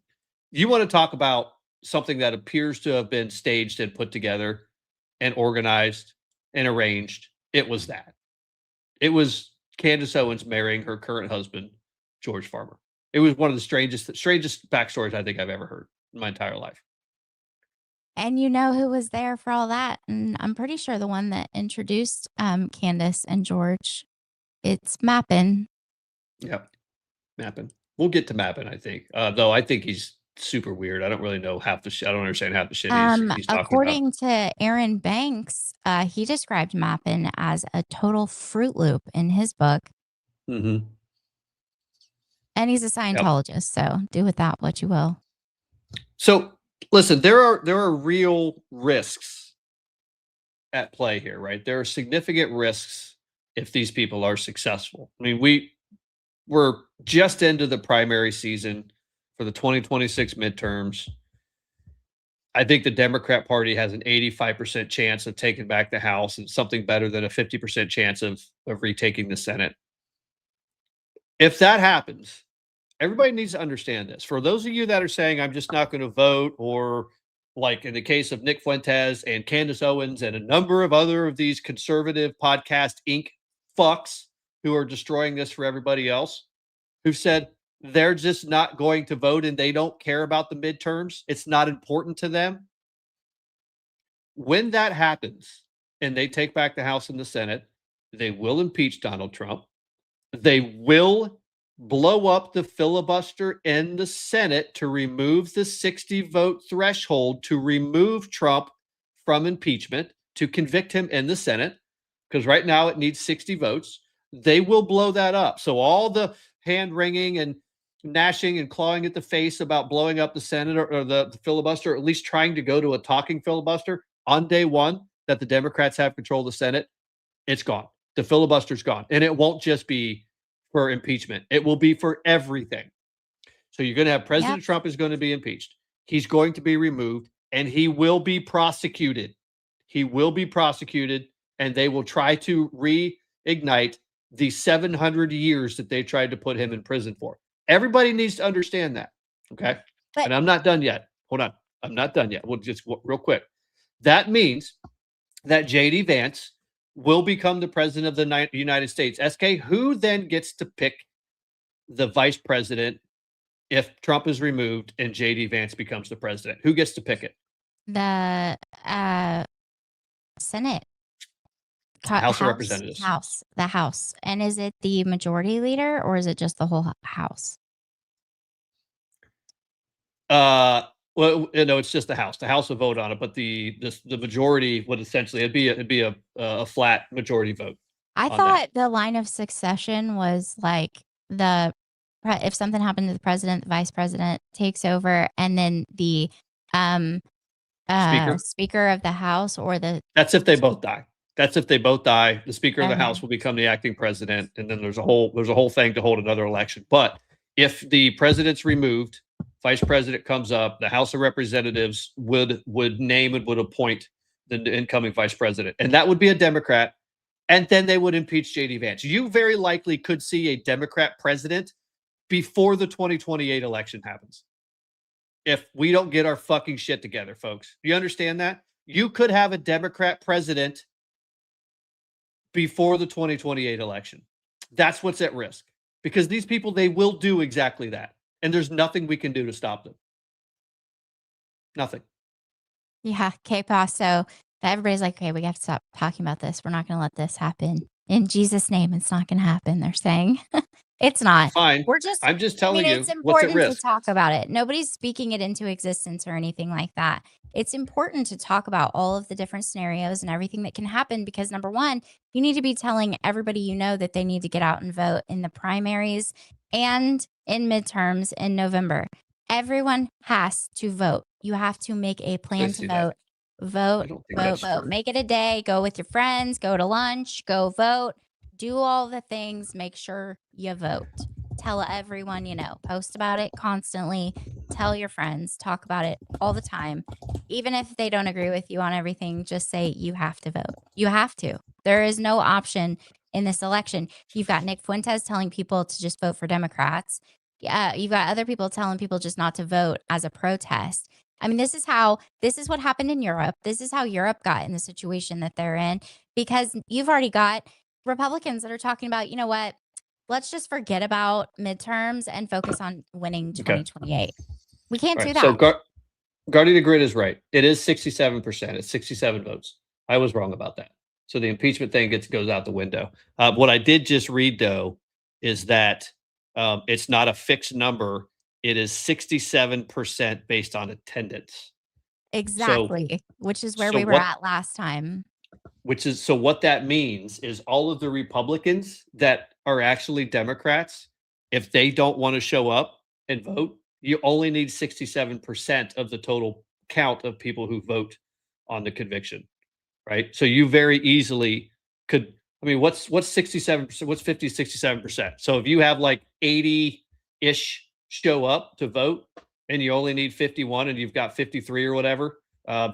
you want to talk about something that appears to have been staged and put together. and organized and arranged. It was that. It was Candace Owens marrying her current husband, George Farmer. It was one of the strangest backstories I think I've ever heard in my entire life. And you know who was there for all that? And I'm pretty sure the one that introduced Candace and George, it's Mappin. Yep. Mappin. We'll get to Mappin, I think. Though I think he's super weird. I don't really know half the shit. I don't understand half the shit he's talking about. According to Aaron Banks, he described Mappin as a total Fruit Loop in his book. Mm-hmm. And he's a Scientologist, so do with that what you will. So listen, there are real risks at play here, right? There are significant risks if these people are successful. I mean, we're just into the primary season for the 2026 midterms. I think the Democrat Party has an 85% chance of taking back the House and something better than a 50% chance of retaking the Senate. If that happens, everybody needs to understand this. For those of you that are saying, I'm just not going to vote, or like in the case of Nick Fuentes and Candace Owens and a number of other of these conservative podcast Inc. fucks who are destroying this for everybody else, who've said they're just not going to vote and they don't care about the midterms. It's not important to them. When that happens and they take back the House and the Senate, they will impeach Donald Trump. They will blow up the filibuster in the Senate to remove the 60 vote threshold to remove Trump from impeachment, to convict him in the Senate, because right now it needs 60 votes. They will blow that up. So all the hand wringing and gnashing and clawing at the face about blowing up the Senate or the filibuster, or at least trying to go to a talking filibuster on day one that the Democrats have control of the Senate, it's gone. The filibuster's gone. And it won't just be for impeachment. It will be for everything. So you're going to have President Trump is going to be impeached. He's going to be removed and he will be prosecuted. He will be prosecuted and they will try to reignite the 700 years that they tried to put him in prison for. Everybody needs to understand that. Okay. And I'm not done yet. Hold on. I'm not done yet. We'll just real quick. That means that JD Vance will become the president of the United States. SK, who then gets to pick the vice president if Trump is removed and JD Vance becomes the president? Who gets to pick it? The Senate. House of Representatives. The House. And is it the majority leader or is it just the whole House? Well, no, it's just the House. The House will vote on it, but the majority would essentially it'd be a flat majority vote. I thought the line of succession was like if something happened to the president, the vice president takes over, and then the speaker of the House or the. That's if they both die. That's if they both die. The Speaker of the House will become the acting president, and then there's a whole thing to hold another election. But if the president's removed, vice president comes up, the House of Representatives would name and would appoint the incoming vice president, and that would be a Democrat. And then they would impeach JD Vance. You very likely could see a Democrat president before the 2028 election happens. If we don't get our fucking shit together, folks. You understand that? You could have a Democrat president before the 2028 election. That's what's at risk. Because these people, they will do exactly that. And there's nothing we can do to stop them. Nothing. Yeah, K-Paw. So everybody's like, okay, we have to stop talking about this. We're not going to let this happen. In Jesus' name, it's not going to happen. They're saying it's not. Fine. I'm just telling you it's what's at important risk. to talk about it. Nobody's speaking it into existence or anything like that. It's important to talk about all of the different scenarios and everything that can happen because number one, you need to be telling everybody you know that they need to get out and vote in the primaries and in midterms in November. Everyone has to vote. You have to make a plan to vote. Vote. Make it a day. Go with your friends. Go to lunch. Go vote. Do all the things. Make sure you vote. Tell everyone you know. Post about it constantly. Tell your friends. Talk about it all the time. Even if they don't agree with you on everything, just say you have to vote. You have to. There is no option in this election. You've got Nick Fuentes telling people to just vote for Democrats. You've got other people telling people just not to vote as a protest. I mean, this is what happened in Europe. This is how Europe got in the situation that they're in, because you've already got Republicans that are talking about, you know what? Let's just forget about midterms and focus on winning 2028. We can't do that. So Guardian of Grid is right. It is 67%. It's 67 votes. I was wrong about that. So the impeachment thing goes out the window. What I did just read, though, is that it's not a fixed number. It is 67% based on attendance. Exactly, which is where we were at last time. So what that means is all of the Republicans that are actually Democrats, if they don't want to show up and vote, you only need 67% of the total count of people who vote on the conviction, right? So you very easily could, I mean, what's 67%? What's 50, 67%? So if you have like 80-ish show up to vote and you only need 51 and you've got 53 or whatever,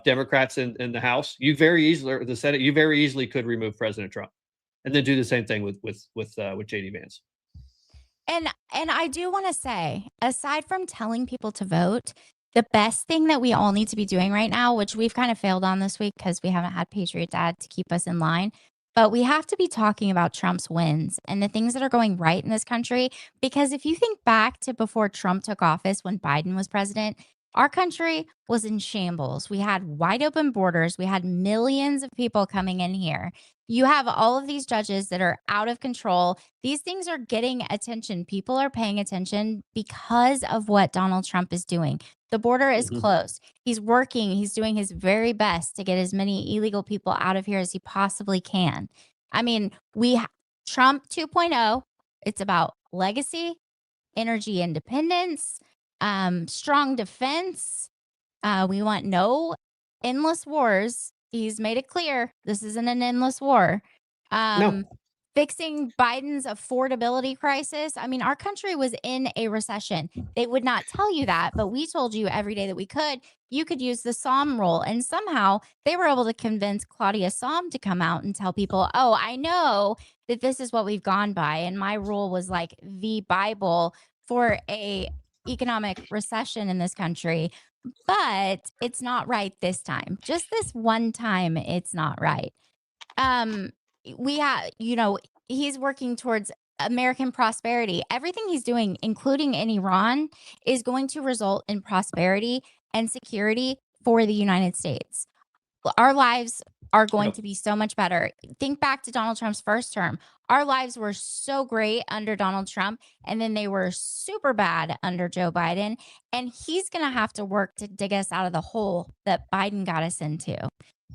Democrats in the House, you very easily, or the Senate, you very easily could remove President Trump and then do the same thing with JD Vance. And I do want to say, aside from telling people to vote, the best thing that we all need to be doing right now, which we've kind of failed on this week because we haven't had PatriotDad to keep us in line, but we have to be talking about Trump's wins and the things that are going right in this country. Because if you think back to before Trump took office, when Biden was president, our country was in shambles. We had wide open borders. We had millions of people coming in here. You have all of these judges that are out of control. These things are getting attention. People are paying attention because of what Donald Trump is doing. The border is closed. He's working. He's doing his very best to get as many illegal people out of here as he possibly can. I mean, Trump 2.0, it's about legacy, energy independence, strong defense. We want no endless wars. He's made it clear this isn't an endless war. No. Fixing Biden's affordability crisis. I mean, our country was in a recession. They would not tell you that, but we told you every day that we could. You could use the Psalm roll. And somehow they were able to convince Claudia Psalm to come out and tell people, oh, I know that this is what we've gone by. And my rule was like the Bible for a economic recession in this country. But it's not right this time. Just this one time, it's not right. We have, he's working towards American prosperity. Everything he's doing, including in Iran, is going to result in prosperity and security for the United States. Our lives are going to be so much better. Think back to Donald Trump's first term. Our lives were so great under Donald Trump, and then they were super bad under Joe Biden. And he's going to have to work to dig us out of the hole that Biden got us into.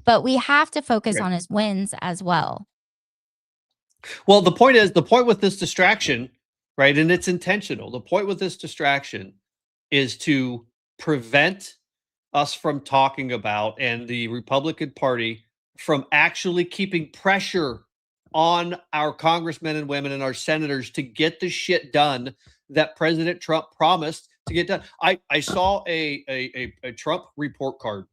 But we have to focus on his wins as well. Well, the point with this distraction, right, and it's intentional. The point with this distraction is to prevent us from talking about, and the Republican Party from actually keeping pressure on our congressmen and women and our senators to get the shit done that President Trump promised to get done. I saw a Trump report card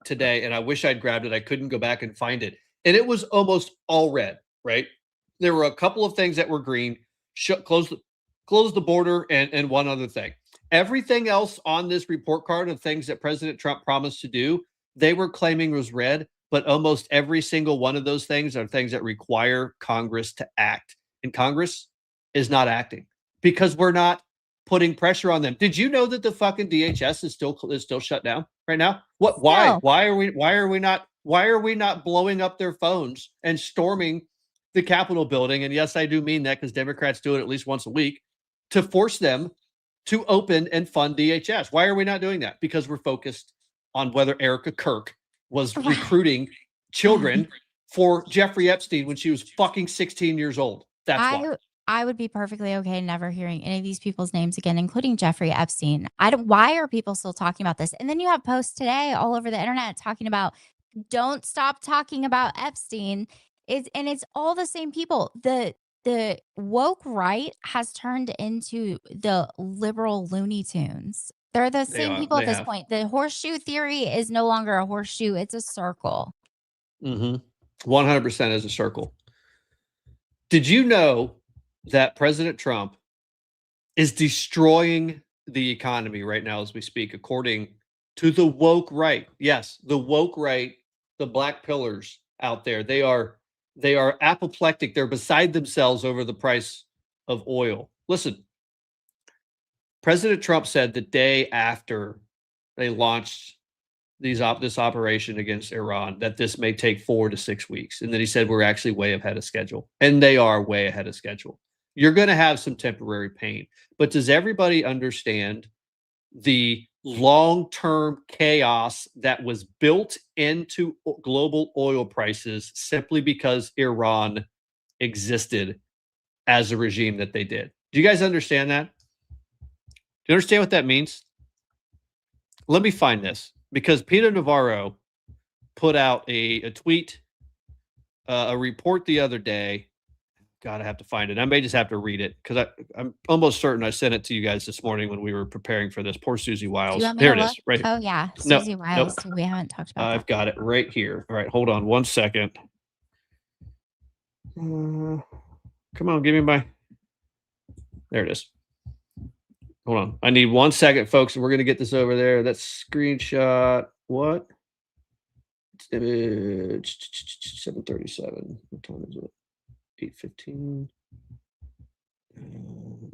today, and I wish I'd grabbed it. I couldn't go back and find it. And it was almost all red, right? There were a couple of things that were green, close the border, and one other thing. Everything else on this report card of things that President Trump promised to do, they were claiming was red, but almost every single one of those things are things that require Congress to act. And Congress is not acting because we're not putting pressure on them. Did you know that the fucking DHS is still shut down right now? What? Why? Why are we not blowing up their phones and storming the Capitol building? And yes, I do mean that because Democrats do it at least once a week to force them to open and fund DHS. Why are we not doing that? Because we're focused on whether Erica Kirk was recruiting children for Jeffrey Epstein when she was fucking 16 years old. That's why. I would be perfectly okay never hearing any of these people's names again, including Jeffrey Epstein. Why are people still talking about this? And then you have posts today all over the internet talking about don't stop talking about Epstein. It's all the same people. The woke right has turned into the liberal Looney Tunes. They're the same people at this point. The horseshoe theory is no longer a horseshoe. It's a circle. 100% is a circle. Did you know that President Trump is destroying the economy right now as we speak, according to the woke right. Yes, the woke right, the black pillars out there. They are apoplectic. They're beside themselves over the price of oil. Listen, President Trump said the day after they launched this operation against Iran that this may take 4 to 6 weeks. And then he said we're actually way ahead of schedule. And they are way ahead of schedule. You're going to have some temporary pain. But does everybody understand the long-term chaos that was built into global oil prices simply because Iran existed as a regime that they did? Do you guys understand that? Do you understand what that means? Let me find this, because Peter Navarro put out a tweet, a report the other day. God, I have to find it. I may just have to read it because I'm almost certain I sent it to you guys this morning when we were preparing for this. Poor Susie Wiles. There it is, right here. Oh, yeah. No, Susie Wiles. Nope. We haven't talked about I've got it right here. All right, hold on one second. Come on, give me my... There it is. Hold on. I need 1 second, folks, and we're going to get this over there. That's screenshot. What? 7:37. What time is it? 8:15.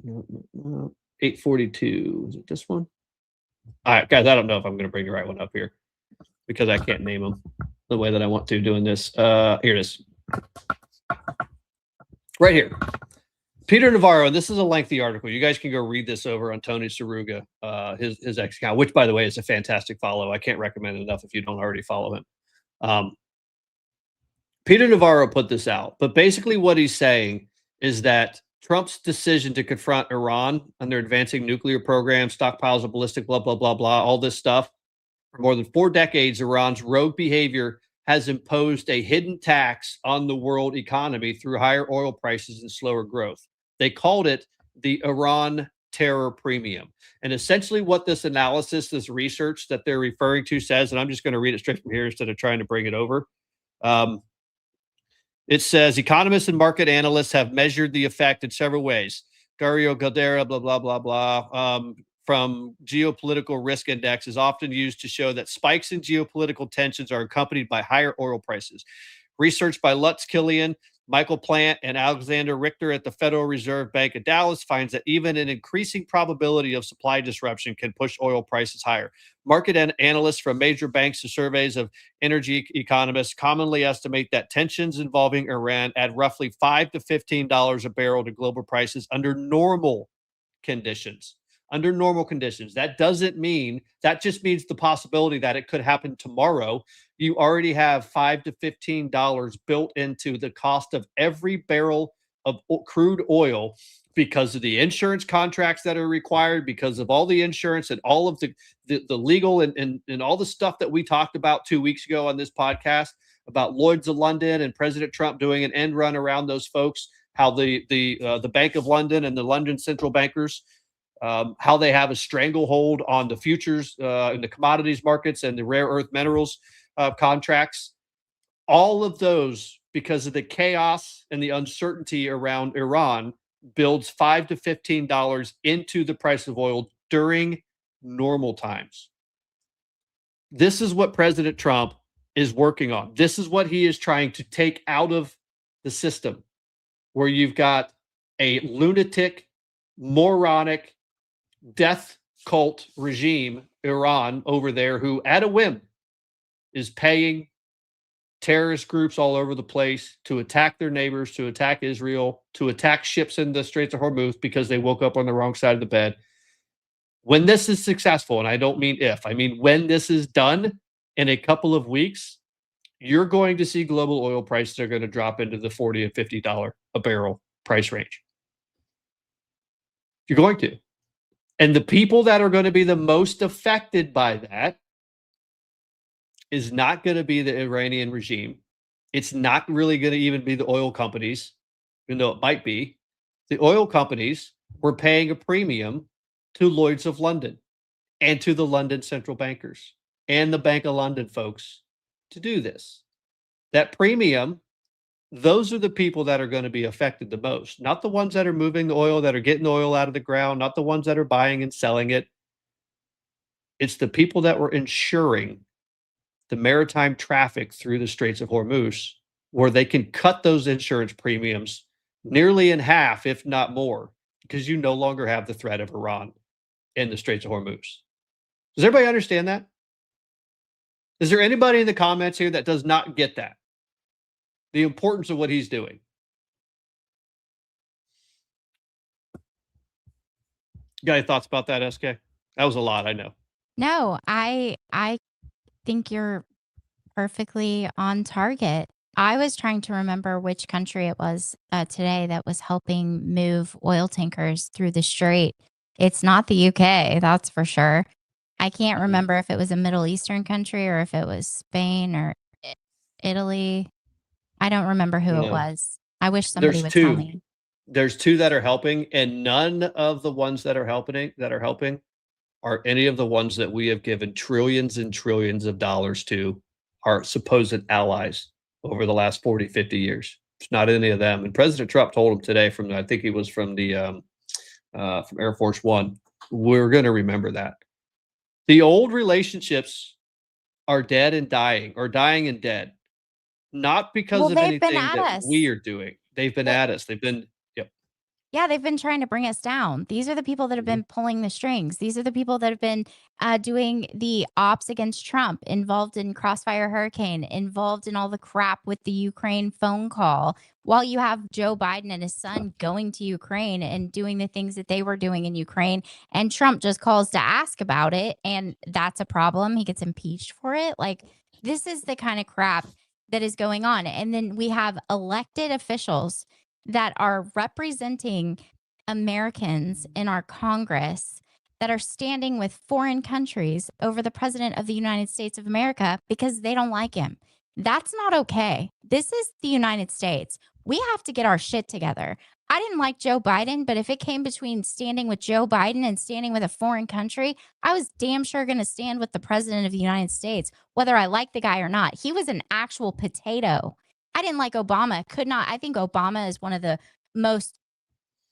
No. 8:42. Is it this one? All right, guys, I don't know if I'm going to bring the right one up here because I can't name them the way that I want to doing this. Here it is. Right here. Peter Navarro, and this is a lengthy article. You guys can go read this over on Tony Saruga, his X account, which, by the way, is a fantastic follow. I can't recommend it enough if you don't already follow him. Peter Navarro put this out, but basically what he's saying is that Trump's decision to confront Iran on their advancing nuclear program, stockpiles of ballistic, blah, blah, blah, blah, all this stuff. For more than 4 decades, Iran's rogue behavior has imposed a hidden tax on the world economy through higher oil prices and slower growth. They called it the Iran terror premium. And essentially what this analysis, this research that they're referring to says, and I'm just going to read it straight from here instead of trying to bring it over. It says, economists and market analysts have measured the effect in several ways. Dario Galdera, blah, blah, blah, blah, from geopolitical risk index is often used to show that spikes in geopolitical tensions are accompanied by higher oil prices. Research by Lutz Killian, Michael Plant, and Alexander Richter at the Federal Reserve Bank of Dallas finds that even an increasing probability of supply disruption can push oil prices higher. Market analysts from major banks to surveys of energy economists commonly estimate that tensions involving Iran add roughly $5 to $15 a barrel to global prices under normal conditions. Under normal conditions. That doesn't mean, that just means the possibility that it could happen tomorrow. You already have $5 to $15 built into the cost of every barrel of crude oil because of the insurance contracts that are required, because of all the insurance and all of the legal and all the stuff that we talked about 2 weeks ago on this podcast about Lloyd's of London and President Trump doing an end run around those folks, how the Bank of London and the London central bankers, how they have a stranglehold on the futures in the commodities markets and the rare earth minerals contracts. All of those, because of the chaos and the uncertainty around Iran, builds $5 to $15 into the price of oil during normal times. This is what President Trump is working on. This is what he is trying to take out of the system, where you've got a lunatic, moronic, death cult regime, Iran, over there, who at a whim is paying terrorist groups all over the place to attack their neighbors, to attack Israel, to attack ships in the Straits of Hormuz because they woke up on the wrong side of the bed. When this is successful, and I don't mean if, I mean when this is done in a couple of weeks, you're going to see global oil prices are going to drop into the $40 and $50 a barrel price range. You're going to. And the people that are going to be the most affected by that is not going to be the Iranian regime. It's not really going to even be the oil companies, even though it might be. The oil companies were paying a premium to Lloyd's of London and to the London central bankers and the Bank of London folks to do this. That premium, those are the people that are going to be affected the most, not the ones that are moving the oil, that are getting the oil out of the ground, not the ones that are buying and selling it. It's the people that were insuring the maritime traffic through the Straits of Hormuz, where they can cut those insurance premiums nearly in half, if not more, because you no longer have the threat of Iran in the Straits of Hormuz. Does everybody understand that? Is there anybody in the comments here that does not get that? The importance of what he's doing? You got any thoughts about that, SK? That was a lot, I know. No, I think you're perfectly on target. I was trying to remember which country it was today that was helping move oil tankers through the strait. It's not the UK, that's for sure. I can't remember if it was a Middle Eastern country or if it was Spain or Italy. I don't remember who it was. I wish somebody would tell me. There's two that are helping, and none of the ones that are helping are any of the ones that we have given trillions and trillions of dollars to our supposed allies over the last 40, 50 years. It's not any of them. And President Trump told him today I think he was from the from Air Force One, we're going to remember that. The old relationships are dead and dying, or dying and dead, not because of anything that we are doing. They've been at us. They've been, yeah, they've been trying to bring us down. These are the people that have been pulling the strings. These are the people that have been doing the ops against Trump, involved in Crossfire Hurricane, involved in all the crap with the Ukraine phone call, while you have Joe Biden and his son going to Ukraine and doing the things that they were doing in Ukraine. And Trump just calls to ask about it. And that's a problem. He gets impeached for it. Like, this is the kind of crap that is going on. And then we have elected officials that are representing Americans in our Congress that are standing with foreign countries over the president of the United States of America because they don't like him. That's not okay. This is the United States. We have to get our shit together. I didn't like Joe Biden, but if it came between standing with Joe Biden and standing with a foreign country, I was damn sure going to stand with the president of the United States, whether I like the guy or not. He was an actual potato. I didn't like Obama. I think Obama is one of the most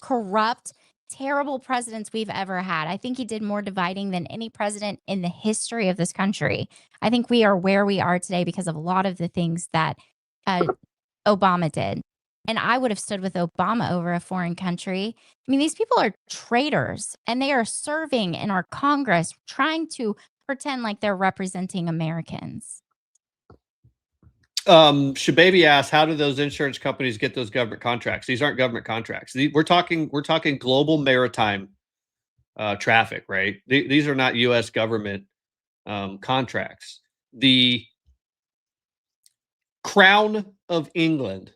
corrupt, terrible presidents we've ever had. I think he did more dividing than any president in the history of this country. I think we are where we are today because of a lot of the things that Obama did. And I would have stood with Obama over a foreign country. I mean, these people are traitors, and they are serving in our Congress, trying to pretend like they're representing Americans. Shababy asks, how do those insurance companies get those government contracts? These aren't government contracts. We're talking global maritime traffic, right? These are not U.S. government contracts. The Crown of England.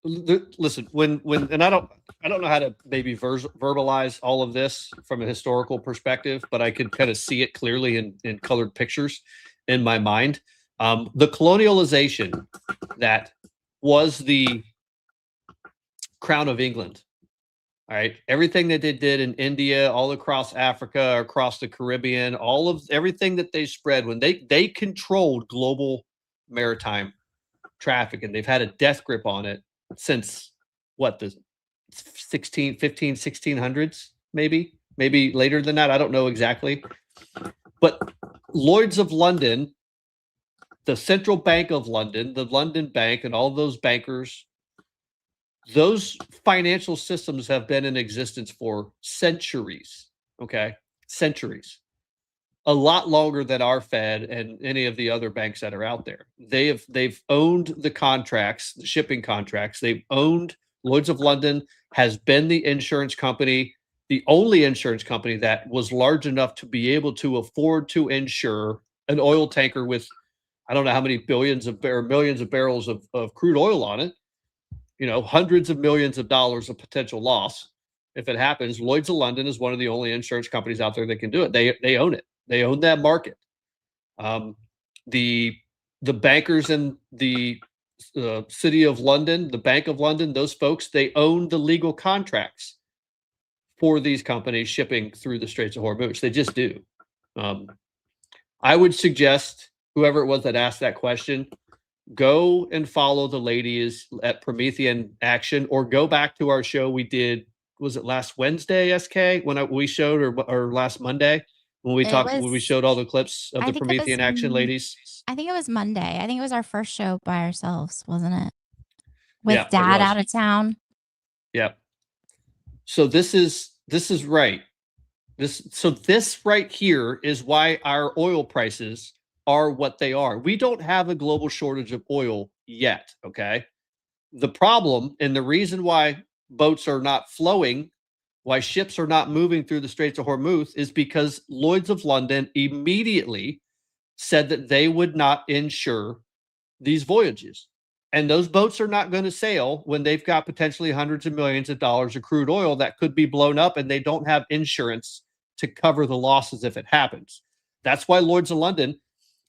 Listen, and I don't know how to maybe verbalize all of this from a historical perspective, but I could kind of see it clearly in colored pictures in my mind. The colonialization that was the Crown of England, all right, everything that they did in India, all across Africa, across the Caribbean, everything that they spread, when they controlled global maritime traffic, and they've had a death grip on it since the 1600s, maybe later than that. I don't know exactly, but Lloyd's of London, the Central Bank of London, the London Bank, and all those bankers, those financial systems have been in existence for centuries. Okay, centuries. A lot longer than our Fed and any of the other banks that are out there. They've owned the contracts, the shipping contracts. They've owned. Lloyd's of London has been the insurance company, the only insurance company that was large enough to be able to afford to insure an oil tanker with, I don't know how many millions of barrels of crude oil on it. You know, hundreds of millions of dollars of potential loss if it happens. Lloyd's of London is one of the only insurance companies out there that can do it. They own it. They own that market. The bankers in the City of London, the Bank of London, those folks, they own the legal contracts for these companies shipping through the Straits of Hormuz. They just do. I would suggest whoever it was that asked that question, go and follow the ladies at Promethean Action, or go back to our show we did. Was it last Wednesday, SK, when we showed, or last Monday? when we It talked, when we was, showed all the clips of I the think it was, Promethean action, ladies? I think it was Monday. I think it was our first show by ourselves, wasn't it? With Yeah, it Dad was. out of town. Yeah. So this is right. This right here is why our oil prices are what they are. We don't have a global shortage of oil yet, okay? The problem and the reason why boats are not flowing, why ships are not moving through the Straits of Hormuz, is because Lloyd's of London immediately said that they would not insure these voyages. And those boats are not going to sail when they've got potentially hundreds of millions of dollars of crude oil that could be blown up, and they don't have insurance to cover the losses if it happens. That's why Lloyd's of London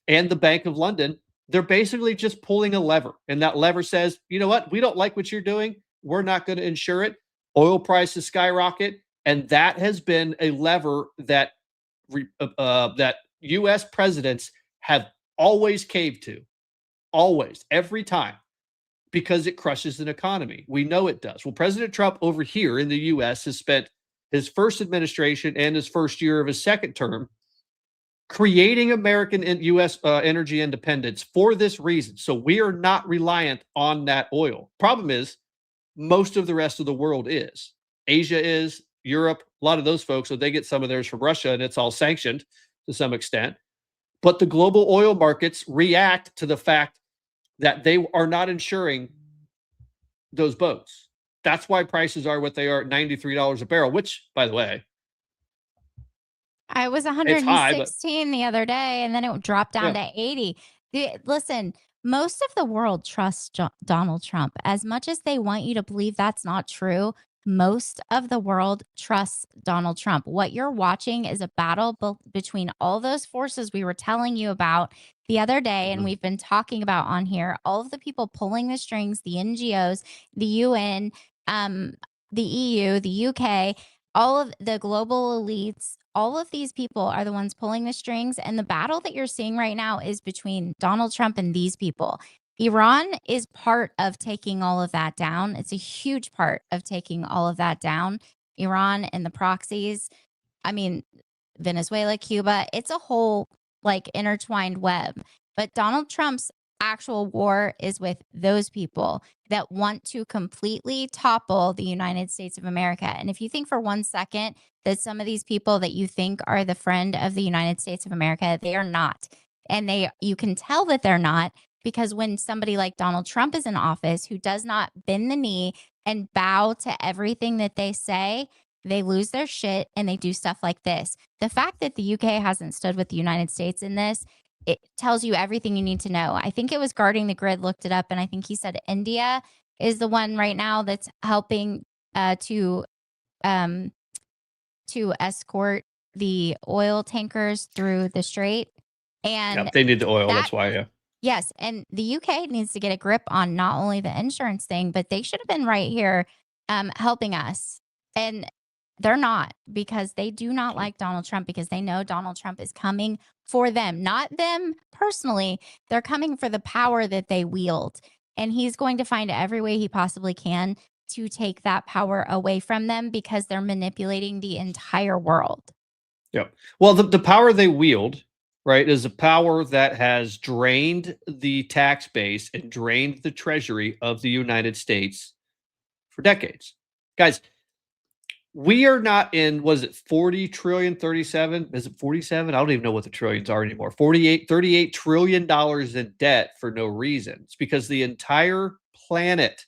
and the Bank of London, they're basically just pulling a lever. And that lever says, you know what? We don't like what you're doing. We're not going to insure it. Oil prices skyrocket. And that has been a lever that that U.S. presidents have always caved to. Always, every time, because it crushes an economy. We know it does. Well, President Trump over here in the U.S. has spent his first administration and his first year of his second term creating American and U.S. Energy independence for this reason. So we are not reliant on that oil. Problem is, most of the rest of the world is. Asia is, Europe, a lot of those folks, so they get some of theirs from Russia, and it's all sanctioned to some extent. But the global oil markets react to the fact that they are not insuring those boats. That's why prices are what they are at $93 a barrel, which, by the way, I was it's high, but 116 the other day, and then it dropped down to 80. Listen, most of the world trusts Donald Trump. As much as they want you to believe that's not true, most of the world trusts Donald Trump. What you're watching is a battle between all those forces we were telling you about the other day, and we've been talking about on here. All of the people pulling the strings, the NGOs, the UN, the EU, the UK, all of the global elites, all of these people are the ones pulling the strings. And the battle that you're seeing right now is between Donald Trump and these people. Iran is part of taking all of that down. It's a huge part of taking all of that down. Iran and the proxies. I mean, Venezuela, Cuba, it's a whole like intertwined web. But Donald Trump's actual war is with those people that want to completely topple the United States of America. And if you think for 1 second that some of these people that you think are the friend of the United States of America, they are not. And you can tell that they're not, because when somebody like Donald Trump is in office who does not bend the knee and bow to everything that they say, they lose their shit and they do stuff like this. The fact that the UK hasn't stood with the United States in this, it tells you everything you need to know. I think it was Guarding the Grid looked it up, and I think he said India is the one right now that's helping to escort the oil tankers through the strait. And they need the oil. That's why, yeah. Yes, and the UK needs to get a grip on not only the insurance thing, but they should have been right here helping us. And they're not, because they do not like Donald Trump, because they know Donald Trump is coming for them, not them personally. They're coming for the power that they wield. And he's going to find every way he possibly can to take that power away from them, because they're manipulating the entire world. Yeah. Well, the power they wield, right, is a power that has drained the tax base and drained the treasury of the United States for decades. Guys, we are not in, was it 40 trillion, 37? Is it 47? I don't even know what the trillions are anymore. 38 trillion dollars in debt for no reason. It's because the entire planet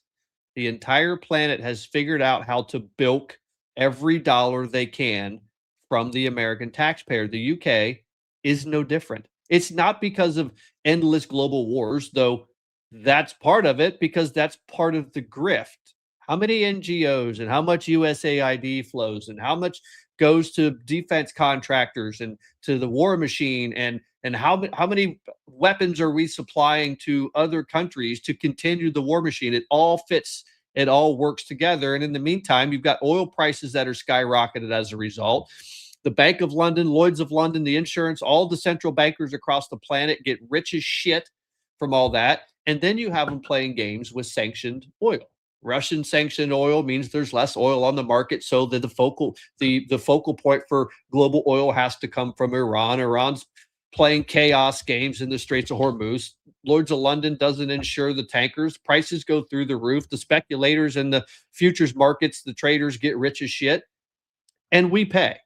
has figured out how to bilk every dollar they can from the American taxpayer. The UK is no different. It's not because of endless global wars, though that's part of it, because that's part of the grift. How many NGOs and how much USAID flows and how much goes to defense contractors and to the war machine, and how many weapons are we supplying to other countries to continue the war machine? It all fits. It all works together. And in the meantime, you've got oil prices that are skyrocketed as a result. The Bank of London, Lloyd's of London, the insurance, all the central bankers across the planet get rich as shit from all that. And then you have them playing games with sanctioned oil, Russian sanctioned oil means there's less oil on the market, so that the focal point for global oil has to come from Iran. Iran's playing chaos games in the Straits of Hormuz. Lloyd's of London doesn't insure the tankers. Prices go through the roof. The speculators in the futures markets, the traders get rich as shit. And we pay.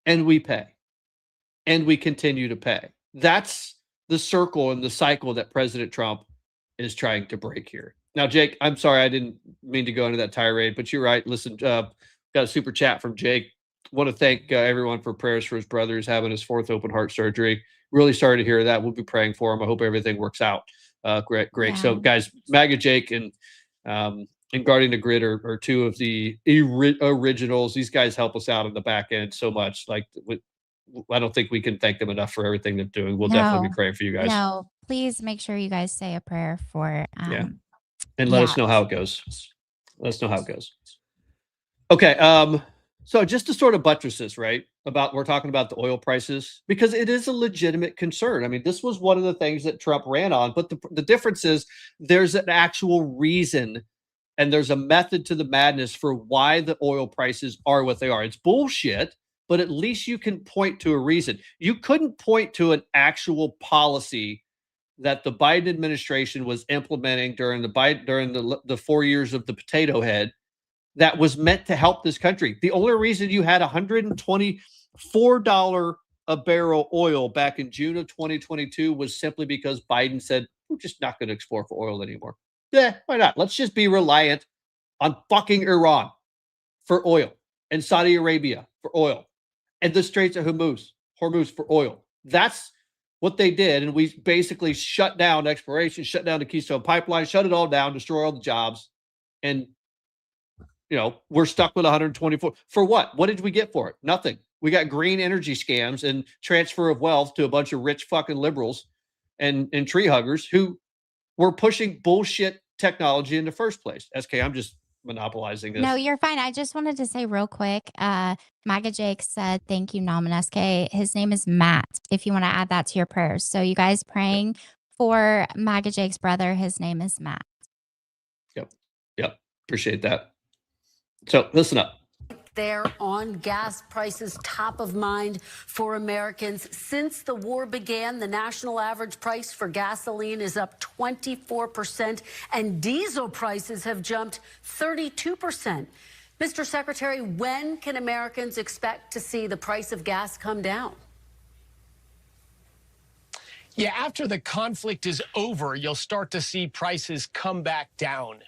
And we pay. And we continue to pay. That's the circle and the cycle that President Trump is trying to break here. Now, Jake, I'm sorry, I didn't mean to go into that tirade, but you're right. Listen, got a super chat from Jake. Want to thank everyone for prayers for his brother who's having his 4th open heart surgery. Really sorry to hear that. We'll be praying for him. I hope everything works out. Great. Yeah. So, guys, MAGA Jake and Guarding the Grid are two of the originals. These guys help us out on the back end so much. Like, I don't think we can thank them enough for everything they're doing. We'll definitely be praying for you guys. No, please make sure you guys say a prayer for. And let us know how it goes. Let us know how it goes. Okay. So just to sort of buttress this, right? We're talking about the oil prices because it is a legitimate concern. I mean, this was one of the things that Trump ran on, but the difference is there's an actual reason and there's a method to the madness for why the oil prices are what they are. It's bullshit, but at least you can point to a reason. You couldn't point to an actual policy that the Biden administration was implementing during the 4 years of the potato head that was meant to help this country. The only reason you had $124 a barrel oil back in June of 2022 was simply because Biden said, we're just not going to explore for oil anymore. Yeah, why not? Let's just be reliant on fucking Iran for oil and Saudi Arabia for oil and the Straits of Hormuz for oil. That's what they did. And we basically shut down exploration, shut down the Keystone Pipeline, shut it all down, destroy all the jobs. And, we're stuck with 124. For what? What did we get for it? Nothing. We got green energy scams and transfer of wealth to a bunch of rich fucking liberals and tree huggers who were pushing bullshit technology in the first place. SK, I'm just monopolizing this. No, you're fine. I just wanted to say real quick, MAGA Jake said, thank you, Nom and SK. His name is Matt, if you want to add that to your prayers. So you guys praying for MAGA Jake's brother. His name is Matt. Yep. Appreciate that. So listen up. There on gas prices top of mind for Americans. Since the war began, the national average price for gasoline is up 24%, and diesel prices have jumped 32%. Mr. Secretary, when can Americans expect to see the price of gas come down? Yeah, after the conflict is over, you'll start to see prices come back down.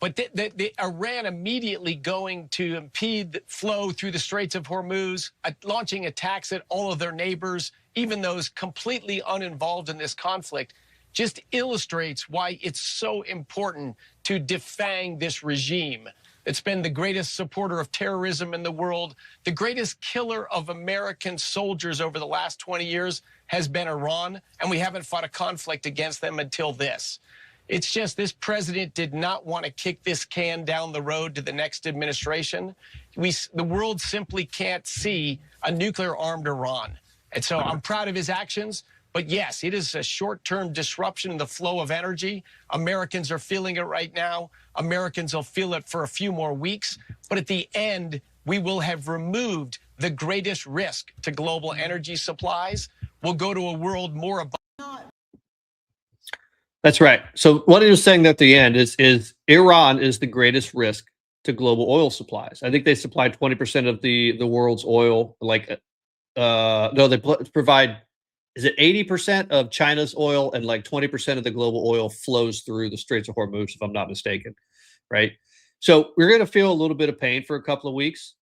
But the Iran immediately going to impede the flow through the Straits of Hormuz, launching attacks at all of their neighbors, even those completely uninvolved in this conflict, just illustrates why it's so important to defang this regime. It's been the greatest supporter of terrorism in the world. The greatest killer of American soldiers over the last 20 years has been Iran, and we haven't fought a conflict against them until this. It's just this president did not want to kick this can down the road to the next administration. The world simply can't see a nuclear-armed Iran. And so I'm proud of his actions. But yes, it is a short-term disruption in the flow of energy. Americans are feeling it right now. Americans will feel it for a few more weeks. But at the end, we will have removed the greatest risk to global energy supplies. We'll go to a world more abundant. That's right. So what he was saying at the end is Iran is the greatest risk to global oil supplies. I think they supply 20% of the world's oil. They provide, is it 80% of China's oil, and like 20% of the global oil flows through the Straits of Hormuz, if I'm not mistaken, right? So we're going to feel a little bit of pain for a couple of weeks.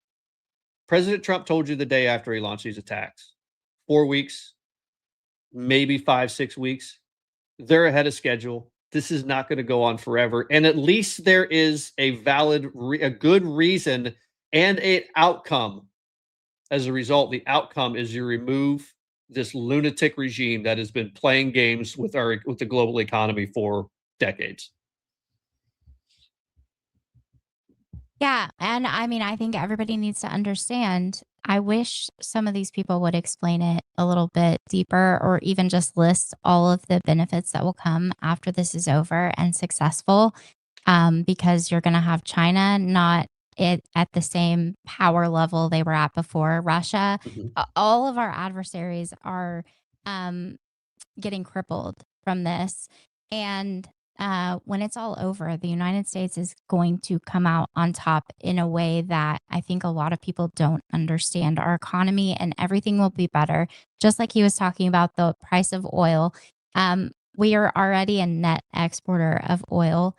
President Trump told you the day after he launched these attacks, 4 weeks, maybe 5-6 weeks. They're ahead of schedule. This is not going to go on forever. And at least there is a good reason and an outcome. As a result, the outcome is you remove this lunatic regime that has been playing games with the global economy for decades. Yeah. And I mean, I think everybody needs to understand. I wish some of these people would explain it a little bit deeper, or even just list all of the benefits that will come after this is over and successful. because you're going to have China not at the same power level they were at before. Russia, all of our adversaries are getting crippled from this. And when it's all over, the United States is going to come out on top in a way that I think a lot of people don't understand. Our economy and everything will be better. Just like he was talking about the price of oil. We are already a net exporter of oil.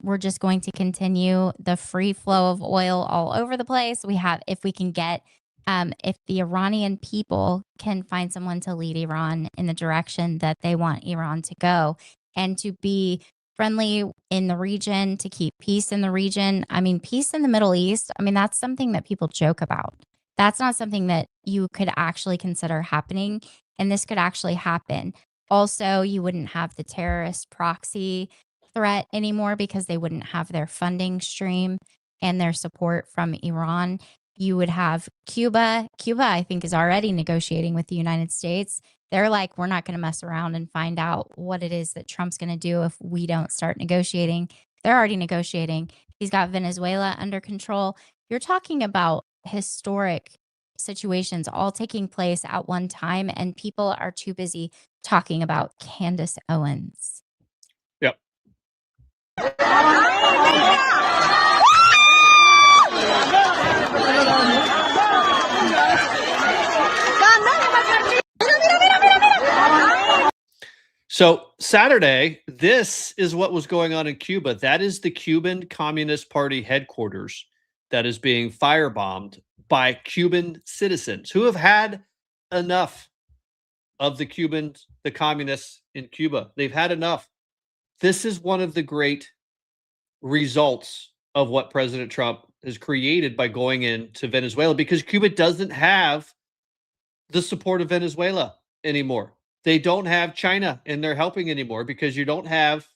We're just going to continue the free flow of oil all over the place. If we can get, if the Iranian people can find someone to lead Iran in the direction that they want Iran to go, and to be friendly in the region, to keep peace in the region. I mean, peace in the Middle East, I mean, that's something that people joke about. That's not something that you could actually consider happening. And this could actually happen. Also, you wouldn't have the terrorist proxy threat anymore because they wouldn't have their funding stream and their support from Iran. You would have Cuba. Cuba, I think, is already negotiating with the United States. They're like, we're not going to mess around and find out what it is that Trump's going to do if we don't start negotiating. They're already negotiating. He's got Venezuela under control. You're talking about historic situations all taking place at one time, and people are too busy talking about Candace Owens. Yep. So Saturday, this is what was going on in Cuba. That is the Cuban Communist Party headquarters that is being firebombed by Cuban citizens who have had enough of the Cubans, the communists in Cuba. They've had enough. This is one of the great results of what President Trump has created by going into Venezuela, because Cuba doesn't have the support of Venezuela anymore. They don't have China in their helping anymore, because you're not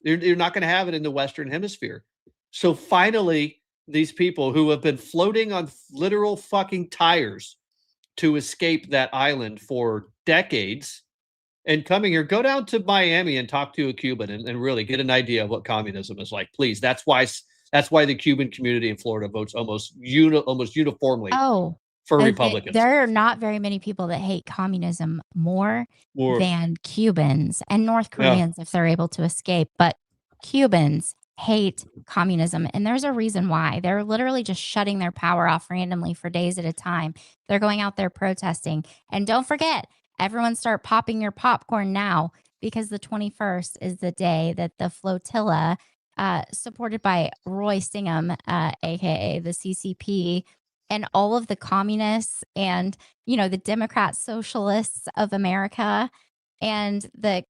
going to have it in the Western Hemisphere. So finally, these people who have been floating on literal fucking tires to escape that island for decades and coming here, go down to Miami and talk to a Cuban and really get an idea of what communism is like. Please. That's why the Cuban community in Florida votes almost uniformly for Republicans. There are not very many people that hate communism more than Cubans and North Koreans if they're able to escape. But Cubans hate communism, and there's a reason why. They're literally just shutting their power off randomly for days at a time. They're going out there protesting. And don't forget, everyone start popping your popcorn now, because the 21st is the day that the Flotilla, supported by Roy Singham, aka the CCP, and all of the communists and, the Democrat Socialists of America and the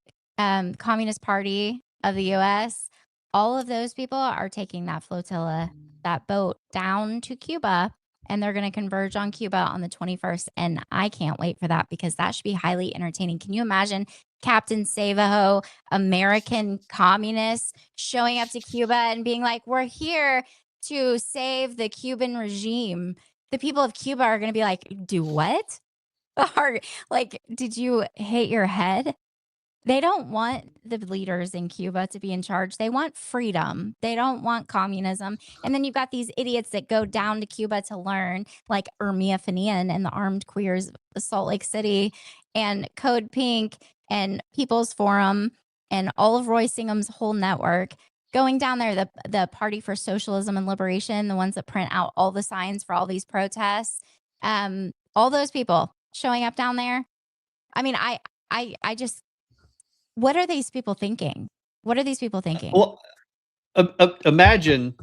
Communist Party of the U.S., all of those people are taking that flotilla, that boat, down to Cuba, and they're going to converge on Cuba on the 21st. And I can't wait for that, because that should be highly entertaining. Can you imagine Captain Savaho, American communists, showing up to Cuba and being like, we're here to save the Cuban regime? The people of Cuba are going to be like, do what? Did you hit your head? They don't want the leaders in Cuba to be in charge. They want freedom. They don't want communism. And then you've got these idiots that go down to Cuba to learn, like Urmia Fanian and the Armed Queers of Salt Lake City and Code Pink and People's Forum and all of Roy Singham's whole network, going down there, the Party for Socialism and Liberation, the ones that print out all the signs for all these protests, all those people showing up down there. I mean, I just, what are these people thinking? What are these people thinking? Well, imagine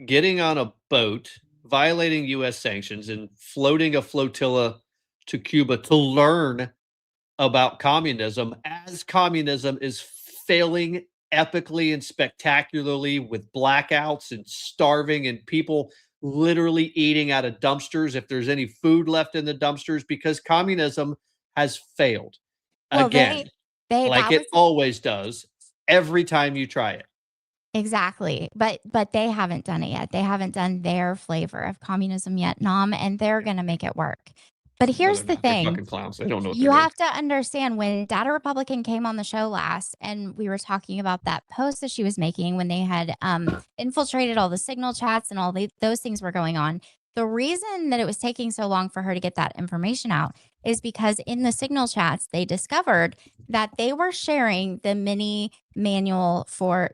getting on a boat, violating U.S. sanctions, and floating a flotilla to Cuba to learn about communism, as communism is failing epically and spectacularly, with blackouts and starving and people literally eating out of dumpsters if there's any food left in the dumpsters, because communism has failed. Well, again, like it always does every time you try it. Exactly. But they haven't done it yet. They haven't done their flavor of communism yet, Nom, and they're going to make it work. But No, here's they're the not. They're thing. fucking clowns. They don't know what You they're doing. have to understand, when Data Republican came on the show last and we were talking about that post that she was making when they had infiltrated all the signal chats and all those things were going on. The reason that it was taking so long for her to get that information out is because in the signal chats, they discovered that they were sharing the mini manual for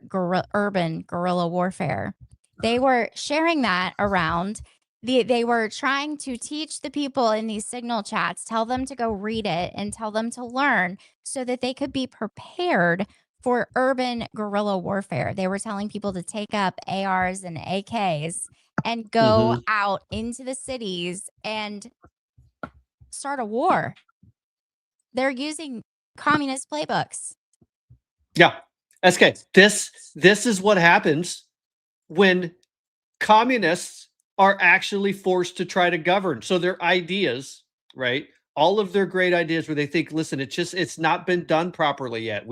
urban guerrilla warfare. They were sharing that around. They were trying to teach the people in these signal chats, tell them to go read it and tell them to learn so that they could be prepared for urban guerrilla warfare. They were telling people to take up ARs and AKs and go out into the cities and start a war. They're using communist playbooks. Yeah. SK, this is what happens when communists are actually forced to try to govern. So their ideas, right? All of their great ideas where they think, listen, it's not been done properly yet.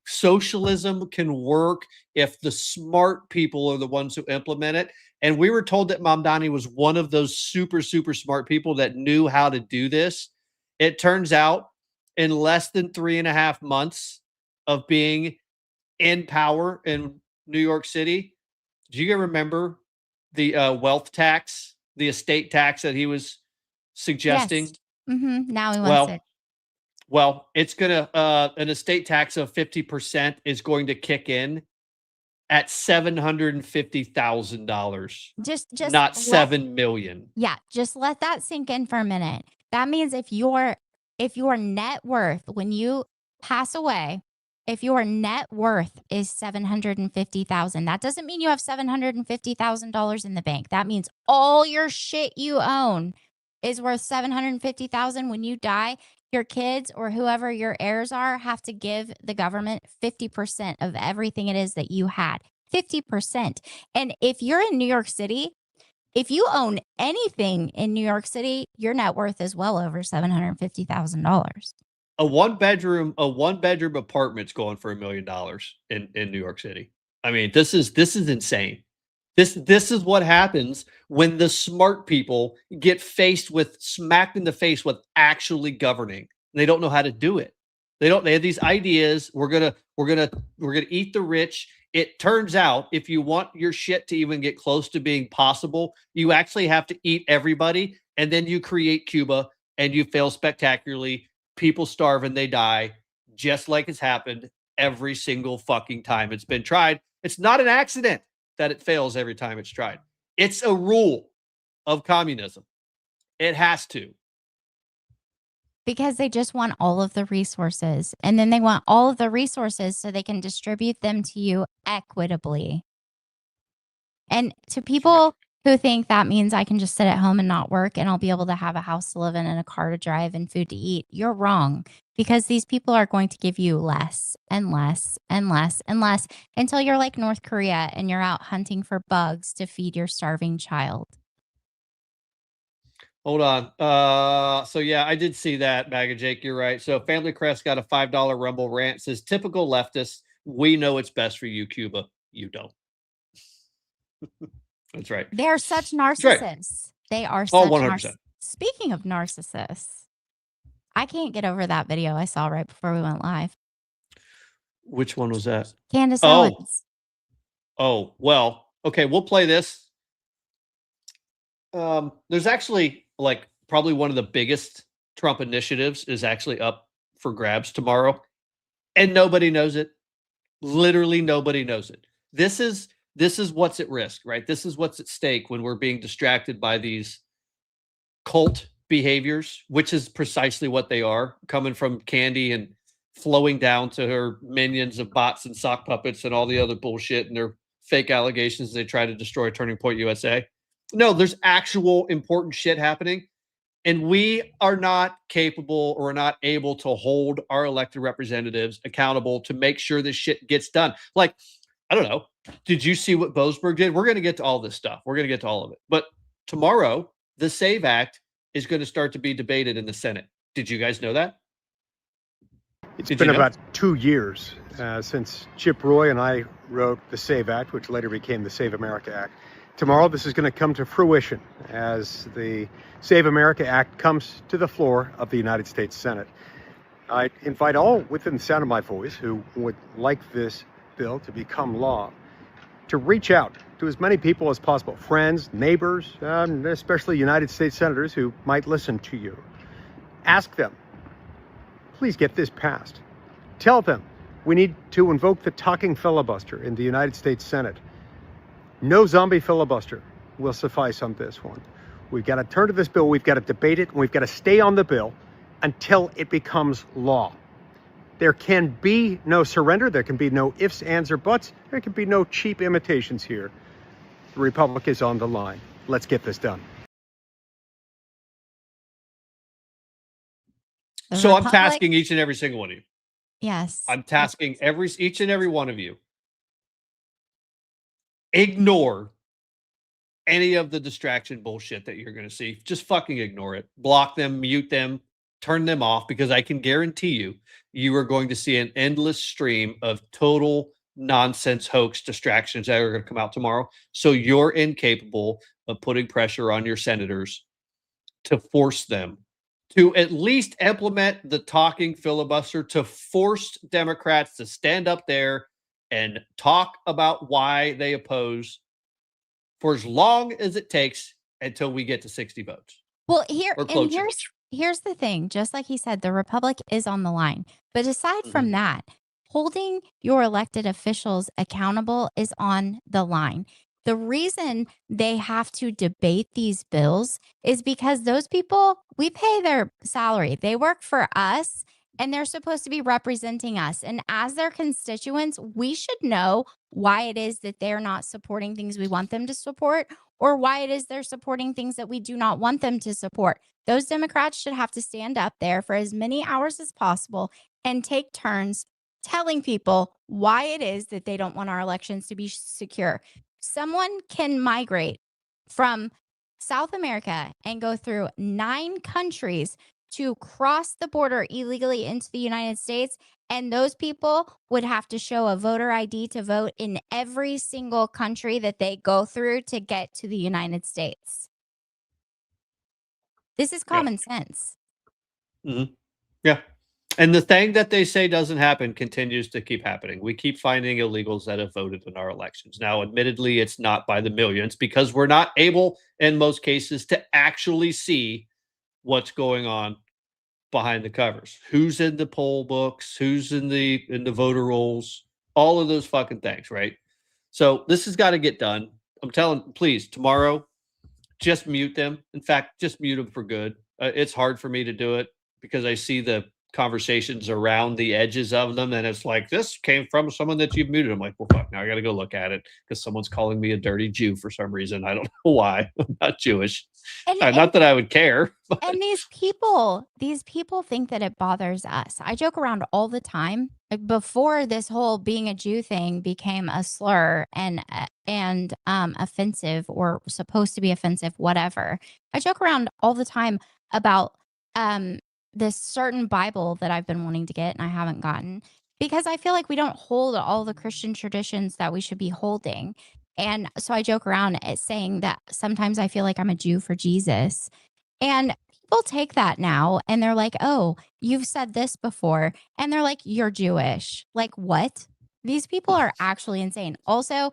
Socialism can work if the smart people are the ones who implement it. And we were told that Mamdani was one of those super, super smart people that knew how to do this. It turns out in less than 3.5 months of being in power in New York City, do you remember the wealth tax, the estate tax that he was suggesting? Yes. Now he wants it. Well, it's gonna an estate tax of 50% is going to kick in at $750,000. Just not $7 million. Yeah, just let that sink in for a minute. That means if your net worth when you pass away, if your net worth is $750,000, that doesn't mean you have $750,000 in the bank. That means all your shit you own is worth $750,000. When you die, your kids or whoever your heirs are have to give the government 50% of everything it is that you had. 50%. And if you're in New York City, if you own anything in New York City, your net worth is well over $750,000. A one bedroom apartment's going for $1 million in New York City. I mean, this is insane. This is what happens when the smart people get smacked in the face with actually governing. They don't know how to do it. They have these ideas. We're gonna eat the rich. It turns out if you want your shit to even get close to being possible, you actually have to eat everybody, and then you create Cuba and you fail spectacularly. People starve and they die, just like it's happened every single fucking time it's been tried. It's not an accident that it fails every time it's tried. It's a rule of communism. It has to. Because they just want all of the resources. And then they want all of the resources so they can distribute them to you equitably. And to people who think that means I can just sit at home and not work and I'll be able to have a house to live in and a car to drive and food to eat, you're wrong. Because these people are going to give you less and less and less and less until you're like North Korea and you're out hunting for bugs to feed your starving child. Hold on. So yeah, I did see that, MAGA Jake. You're right. So Family Crest got a $5 Rumble rant. Says typical leftists. We know it's best for you, Cuba. You don't. That's right. They're such narcissists. Right. They are such 100%. Speaking of narcissists, I can't get over that video I saw right before we went live. Which one was that? Candace Owens. Oh, well, okay, we'll play this. There's actually like probably one of the biggest Trump initiatives is actually up for grabs tomorrow, and nobody knows it. Literally nobody knows it. This is what's at risk, right? This is what's at stake when we're being distracted by these cult behaviors, which is precisely what they are, coming from Candy and flowing down to her minions of bots and sock puppets and all the other bullshit and their fake allegations they try to destroy Turning Point USA. No, there's actual important shit happening, and we are not capable or not able to hold our elected representatives accountable to make sure this shit gets done. Like, I don't know. Did you see what Boseberg did? We're going to get to all this stuff. We're going to get to all of it. But tomorrow, the SAVE Act is going to start to be debated in the Senate. Did you guys know that? It's been about 2 years since Chip Roy and I wrote the SAVE Act, which later became the Save America Act. Tomorrow, this is going to come to fruition. as the Save America Act comes to the floor of the United States Senate. I invite all within the sound of my voice who would like this bill to become law to reach out to as many people as possible, friends, neighbors, especially United States senators who might listen to you. Ask them, please get this passed. Tell them we need to invoke the talking filibuster in the United States Senate. No zombie filibuster will suffice on this one. We've got to turn to this bill, we've got to debate it, and we've got to stay on the bill until it becomes law. There can be no surrender, there can be no ifs, ands, or buts, there can be no cheap imitations here. The Republic is on the line. Let's get this done. So I'm tasking each and every single one of you. Yes. I'm tasking each and every one of you. Ignore any of the distraction bullshit that you're going to see. Just fucking ignore it. Block them, mute them, turn them off, because I can guarantee you are going to see an endless stream of total nonsense hoax distractions that are going to come out tomorrow. So you're incapable of putting pressure on your senators to force them to at least implement the talking filibuster, to force Democrats to stand up there and talk about why they oppose for as long as it takes until we get to 60 votes. Well, here's the thing. Just like he said, the Republic is on the line. But aside from that, holding your elected officials accountable is on the line. The reason they have to debate these bills is because those people, we pay their salary. They work for us, and they're supposed to be representing us. And as their constituents, we should know why it is that they're not supporting things we want them to support, or why it is they're supporting things that we do not want them to support. Those Democrats should have to stand up there for as many hours as possible and take turns telling people why it is that they don't want our elections to be secure. Someone can migrate from South America and go through 9 countries to cross the border illegally into the United States, and those people would have to show a voter ID to vote in every single country that they go through to get to the United States. This is common sense. Yeah. And the thing that they say doesn't happen continues to keep happening. We keep finding illegals that have voted in our elections. Now, admittedly, it's not by the millions, because we're not able, in most cases, to actually see what's going on behind the covers. Who's in the poll books, who's in the voter rolls, all of those fucking things, right? So this has got to get done. I'm telling, please, tomorrow, just mute them. In fact, just mute them for good. It's hard for me to do it because I see the conversations around the edges of them, and it's like, this came from someone that you've muted. I'm like, well, fuck, now I gotta go look at it because someone's calling me a dirty Jew for some reason. I don't know why. I'm not Jewish. Not that I would care. But. And these people think that it bothers us. I joke around all the time. Like, before this whole being a Jew thing became a slur and offensive, or supposed to be offensive, whatever, I joke around all the time about this certain Bible that I've been wanting to get and I haven't gotten, because I feel like we don't hold all the Christian traditions that we should be holding. And so I joke around at saying that sometimes I feel like I'm a Jew for Jesus. And people take that now and they're like, oh, you've said this before. And they're like, you're Jewish. Like, what? These people are actually insane. Also,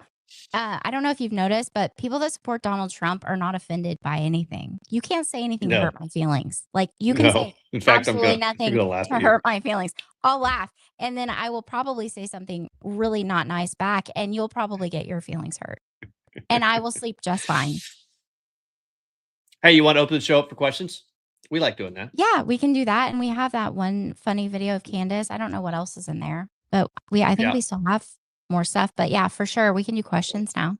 I don't know if you've noticed, but people that support Donald Trump are not offended by anything. You can't say anything to hurt my feelings. Like, you can say in fact, absolutely nothing to hurt my feelings. I'll laugh. And then I will probably say something really not nice back, and you'll probably get your feelings hurt. And I will sleep just fine. Hey, you want to open the show up for questions? We like doing that. Yeah, we can do that. And we have that one funny video of Candace. I don't know what else is in there, but I think we still have more stuff. But yeah, for sure, we can do questions now.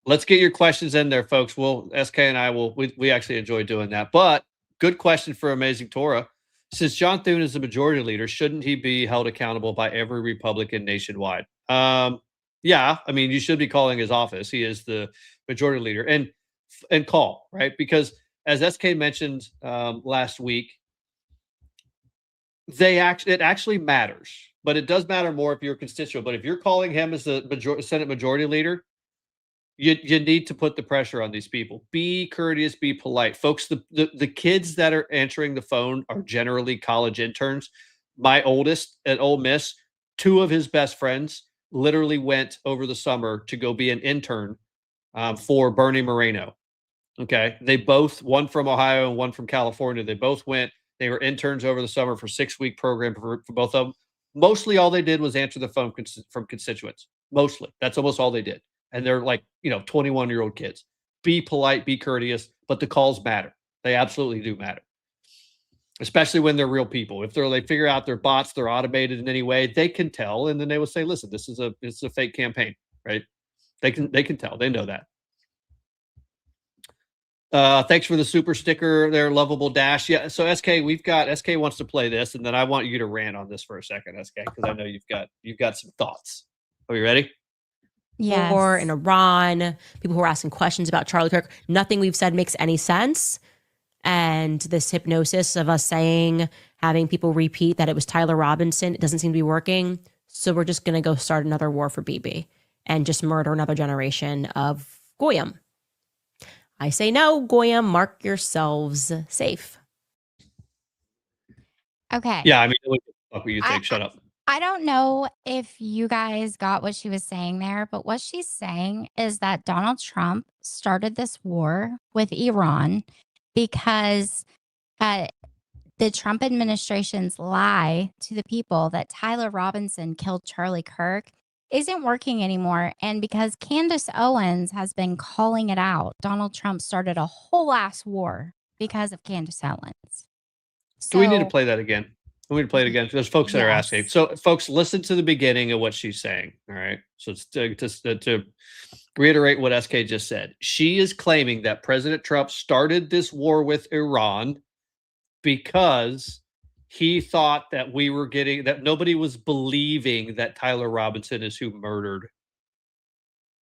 Let's get your questions in there, folks. SK and I we actually enjoy doing that. But good question for Amazing Torah. Since John Thune is the majority leader, shouldn't he be held accountable by every Republican nationwide? Yeah, I mean, you should be calling his office. He is the majority leader, and call, right? Because as SK mentioned last week, it actually matters, but it does matter more if you're a constituent. But if you're calling him as the Senate majority leader, You need to put the pressure on these people. Be courteous, be polite. Folks, the kids that are answering the phone are generally college interns. My oldest at Ole Miss, 2 of his best friends literally went over the summer to go be an intern for Bernie Moreno. Okay. They both, one from Ohio and one from California, they both went. They were interns over the summer for 6-week program for both of them. Mostly all they did was answer the phone from constituents. Mostly. That's almost all they did. And they're like, 21-year-old kids. Be polite, be courteous, but the calls matter. They absolutely do matter. Especially when they're real people. If they figure out they're bots, they're automated in any way, they can tell, and then they will say, listen, this is a fake campaign, right? They can tell. They know that. Thanks for the super sticker there, Lovable Dash. Yeah, so SK wants to play this, and then I want you to rant on this for a second, SK, because I know you've got some thoughts. Are you ready? Yes. War in Iran, people who are asking questions about Charlie Kirk. Nothing we've said makes any sense. And this hypnosis of us having people repeat that it was Tyler Robinson, it doesn't seem to be working. So we're just going to go start another war for BB and just murder another generation of Goyim. I say no, Goyim, mark yourselves safe. Okay. Yeah, I mean, what do you think? Shut up. I don't know if you guys got what she was saying there, but what she's saying is that Donald Trump started this war with Iran because the Trump administration's lie to the people that Tyler Robinson killed Charlie Kirk isn't working anymore. And because Candace Owens has been calling it out, Donald Trump started a whole ass war because of Candace Owens. Do we need to play that again? We need to play it again. There's folks that are asking. Yes. So, folks, listen to the beginning of what she's saying. All right. So, to reiterate what SK just said, she is claiming that President Trump started this war with Iran because he thought that that nobody was believing that Tyler Robinson is who murdered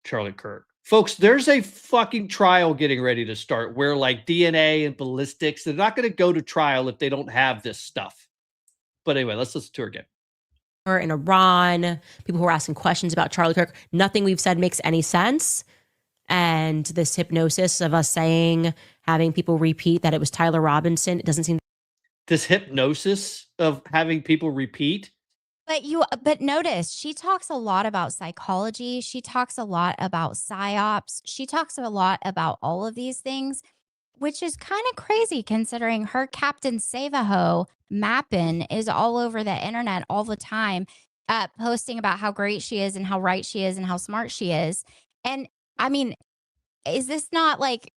Charlie Kirk. Folks, there's a fucking trial getting ready to start where, like, DNA and ballistics, they're not going to go to trial if they don't have this stuff. But anyway, let's listen to her again. Or in Iran, people who are asking questions about Charlie Kirk. Nothing we've said makes any sense. And this hypnosis of us having people repeat that it was Tyler Robinson, it doesn't seem. This hypnosis of having people repeat. But notice, she talks a lot about psychology. She talks a lot about psyops. She talks a lot about all of these things, which is kind of crazy considering her Captain Save-A-Ho Mappin is all over the internet all the time, posting about how great she is and how right she is and how smart she is. And I mean, is this not like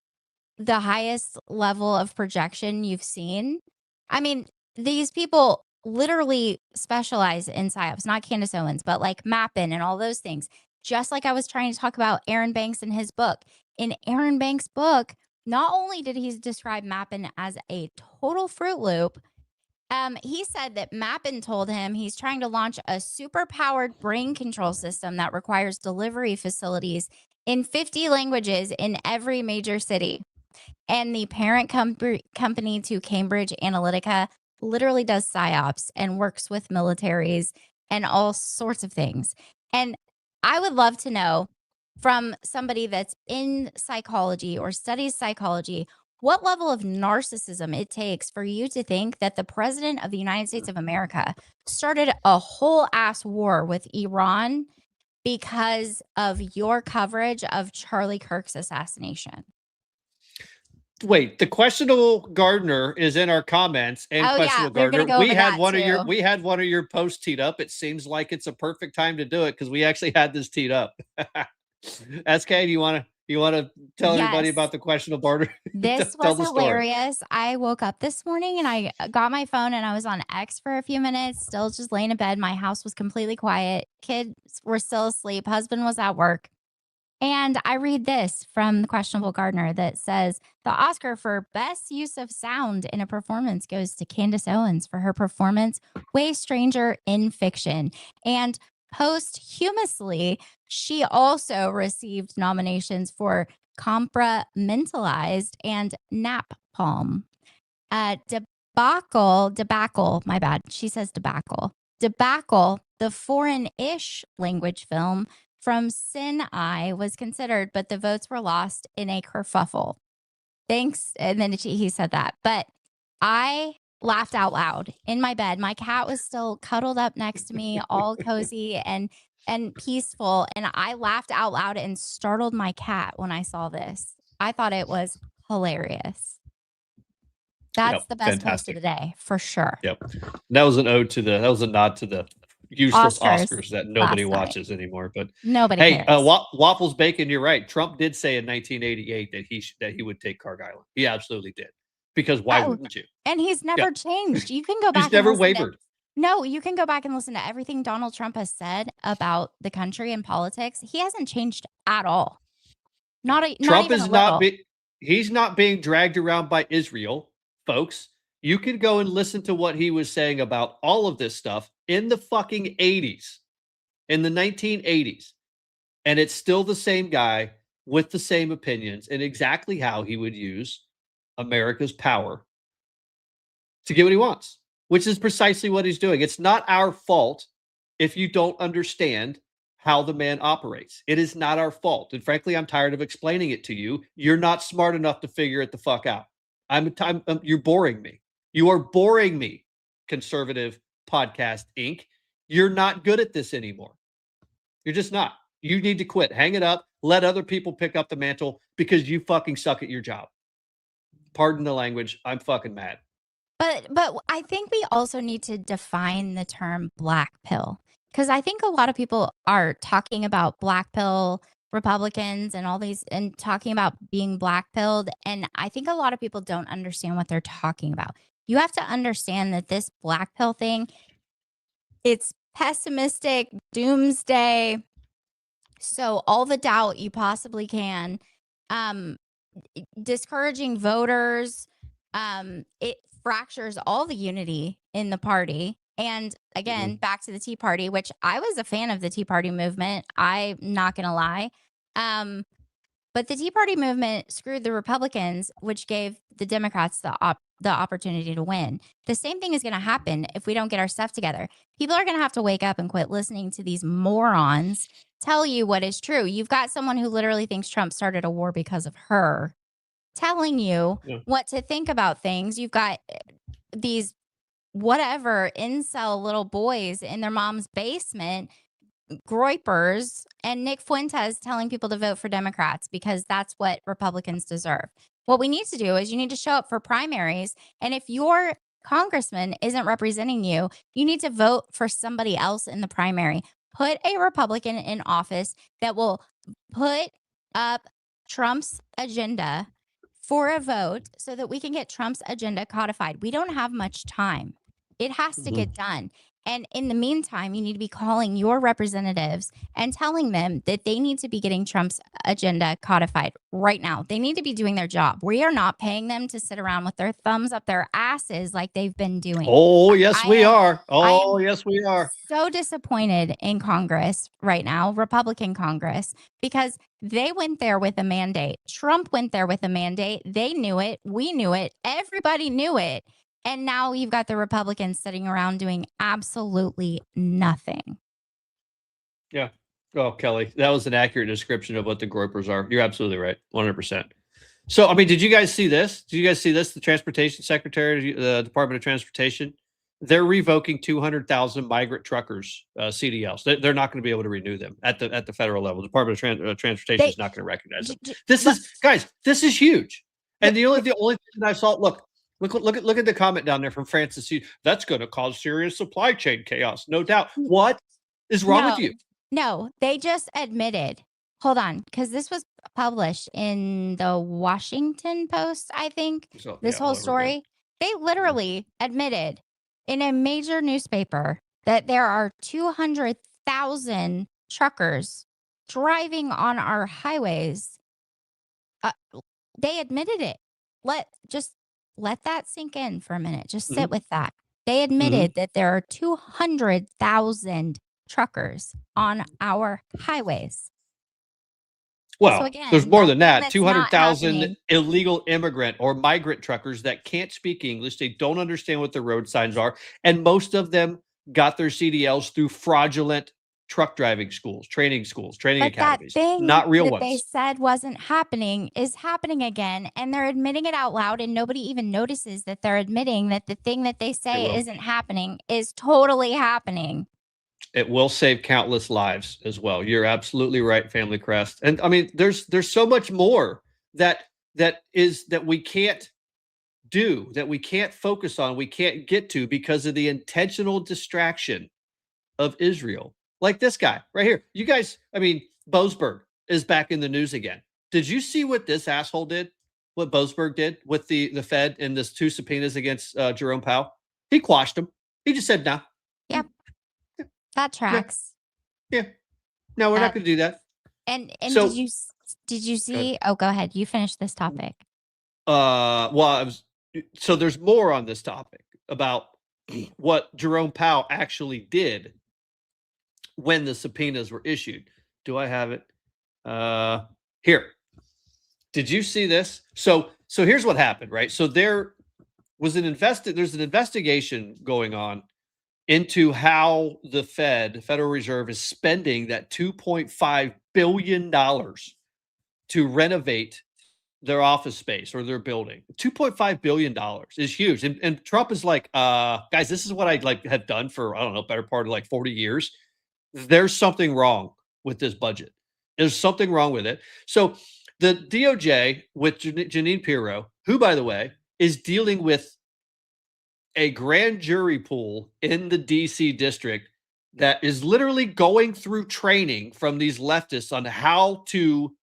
the highest level of projection you've seen? I mean, these people literally specialize in psyops, not Candace Owens, but like Mappin and all those things. Just like I was trying to talk about Aaron Banks in his book. In Aaron Banks' book, not only did he describe Mappin as a total Fruit Loop, he said that Mappin told him he's trying to launch a super-powered brain control system that requires delivery facilities in 50 languages in every major city. And the parent company to Cambridge Analytica literally does psyops and works with militaries and all sorts of things. And I would love to know from somebody that's in psychology or studies psychology, what level of narcissism it takes for you to think that the president of the United States of America started a whole ass war with Iran because of your coverage of Charlie Kirk's assassination. Wait, the questionable gardener is in our comments, and questionable gardener. We had one of your posts teed up. It seems like it's a perfect time to do it because we actually had this teed up. SK, do you want to tell everybody about the questionable gardener? This was hilarious. I woke up this morning and I got my phone and I was on X for a few minutes, still just laying in bed. My house was completely quiet. Kids were still asleep. Husband was at work. And I read this from the questionable gardener that says the Oscar for best use of sound in a performance goes to Candace Owens for her performance Way Stranger in Fiction. And posthumously, she also received nominations for Compartmentalized and Napalm. Debacle, my bad. She says Debacle, the foreign-ish language film from Sinai was considered, but the votes were lost in a kerfuffle. Thanks. And then he said that. But I laughed out loud in my bed. My cat was still cuddled up next to me, all cozy and peaceful. And I laughed out loud and startled my cat when I saw this. I thought it was hilarious. That's the best post of the day for sure. Yep. That was a nod to the useless Oscars that nobody last night. watches anymore. But Nobody hey, cares. Waffles Bacon, you're right. Trump did say in 1988 that he would take Carg Island. He absolutely did. Because why wouldn't you? And he's never changed. You can go back. He's never wavered. No, you can go back and listen to everything Donald Trump has said about the country and politics. He hasn't changed at all. Trump is he's not being dragged around by Israel, folks. You can go and listen to what he was saying about all of this stuff in the fucking 80s, in the 1980s. And it's still the same guy with the same opinions and exactly how he would use America's power to get what he wants, which is precisely what he's doing. It's not our fault if you don't understand how the man operates. It is not our fault. And frankly, I'm tired of explaining it to you. You're not smart enough to figure it the fuck out. You're boring me. You are boring me, Conservative Podcast Inc. You're not good at this anymore. You're just not. You need to quit. Hang it up. Let other people pick up the mantle because you fucking suck at your job. Pardon the language. I'm fucking mad. But I think we also need to define the term black pill, because I think a lot of people are talking about black pill Republicans and all these and talking about being black pilled. And I think a lot of people don't understand what they're talking about. You have to understand that this black pill thing, it's pessimistic, doomsday. So all the doubt you possibly can, discouraging voters, it fractures all the unity in the party. And again, back to the Tea Party, which I was a fan of the Tea Party movement. I'm not going to lie. But the Tea Party movement screwed the Republicans, which gave the Democrats the opportunity to win. The same thing is going to happen if we don't get our stuff together. People are going to have to wake up and quit listening to these morons tell you what is true. You've got someone who literally thinks Trump started a war because of her telling you what to think about things. You've got these whatever incel little boys in their mom's basement, groypers, and Nick Fuentes telling people to vote for Democrats because that's what Republicans deserve. What we need to do is you need to show up for primaries. And if your congressman isn't representing you, you need to vote for somebody else in the primary. Put a Republican in office that will put up Trump's agenda for a vote so that we can get Trump's agenda codified. We don't have much time. It has to get done. And in the meantime, you need to be calling your representatives and telling them that they need to be getting Trump's agenda codified right now. They need to be doing their job. We are not paying them to sit around with their thumbs up their asses like they've been doing. Oh, yes, we are. Oh, yes, we are. So disappointed in Congress right now, Republican Congress, because they went there with a mandate. Trump went there with a mandate. They knew it. We knew it. Everybody knew it. And now you've got the Republicans sitting around doing absolutely nothing. Yeah. Oh, Kelly, that was an accurate description of what the groypers are. You're absolutely right. 100%. So, I mean, did you guys see this? Did you guys see this? The Transportation Secretary, the Department of Transportation, they're revoking 200,000 migrant truckers, CDLs. They're not going to be able to renew them at the federal level. The Department of Transportation is not going to recognize them. This is huge. And the only thing that I saw, look at the comment down there from Francis. That's going to cause serious supply chain chaos, no doubt. What is wrong with you? No, they just admitted. Hold on, because this was published in the Washington Post, I think. This whole story. They literally admitted in a major newspaper that there are 200,000 truckers driving on our highways. They admitted it. Let that sink in for a minute. Just sit with that. They admitted that there are 200,000 truckers on our highways. Well, so again, there's more than that. that's 200,000 illegal immigrant or migrant truckers that can't speak English. They don't understand what the road signs are. And most of them got their CDLs through fraudulent truck driving schools, training But that academies, thing not real that they ones. said wasn't happening is happening again, and they're admitting it out loud, and nobody even notices that they're admitting that the thing that they say will. isn't happening is totally happening. It will save countless lives as well. You're absolutely right, Family Crest. And I mean, there's so much more that we can't do, that we can't focus on, we can't get to because of the intentional distraction of Israel. Like this guy right here. You guys, I mean, Boseberg is back in the news again. Did you see what this asshole did? What Boseberg did with the Fed and this 2 subpoenas against Jerome Powell? He quashed them. He just said, nah. Yep. That tracks. Yeah. No, we're not going to do that. And So- did you see? Oh, go ahead. You finish this topic. So there's more on this topic about what Jerome Powell actually did when the subpoenas were issued. Do I have it? Here. Did you see this? So here's what happened, right? So there's an investigation going on into how the Federal Reserve, is spending that $2.5 billion to renovate their office space or their building. $2.5 billion is huge. And Trump is like, guys, this is what I have done for, I don't know, better part of 40 years. There's something wrong with this budget. There's something wrong with it. So the DOJ with Jeanine Pirro, who, by the way, is dealing with a grand jury pool in the DC district that is literally going through training from these leftists on how to,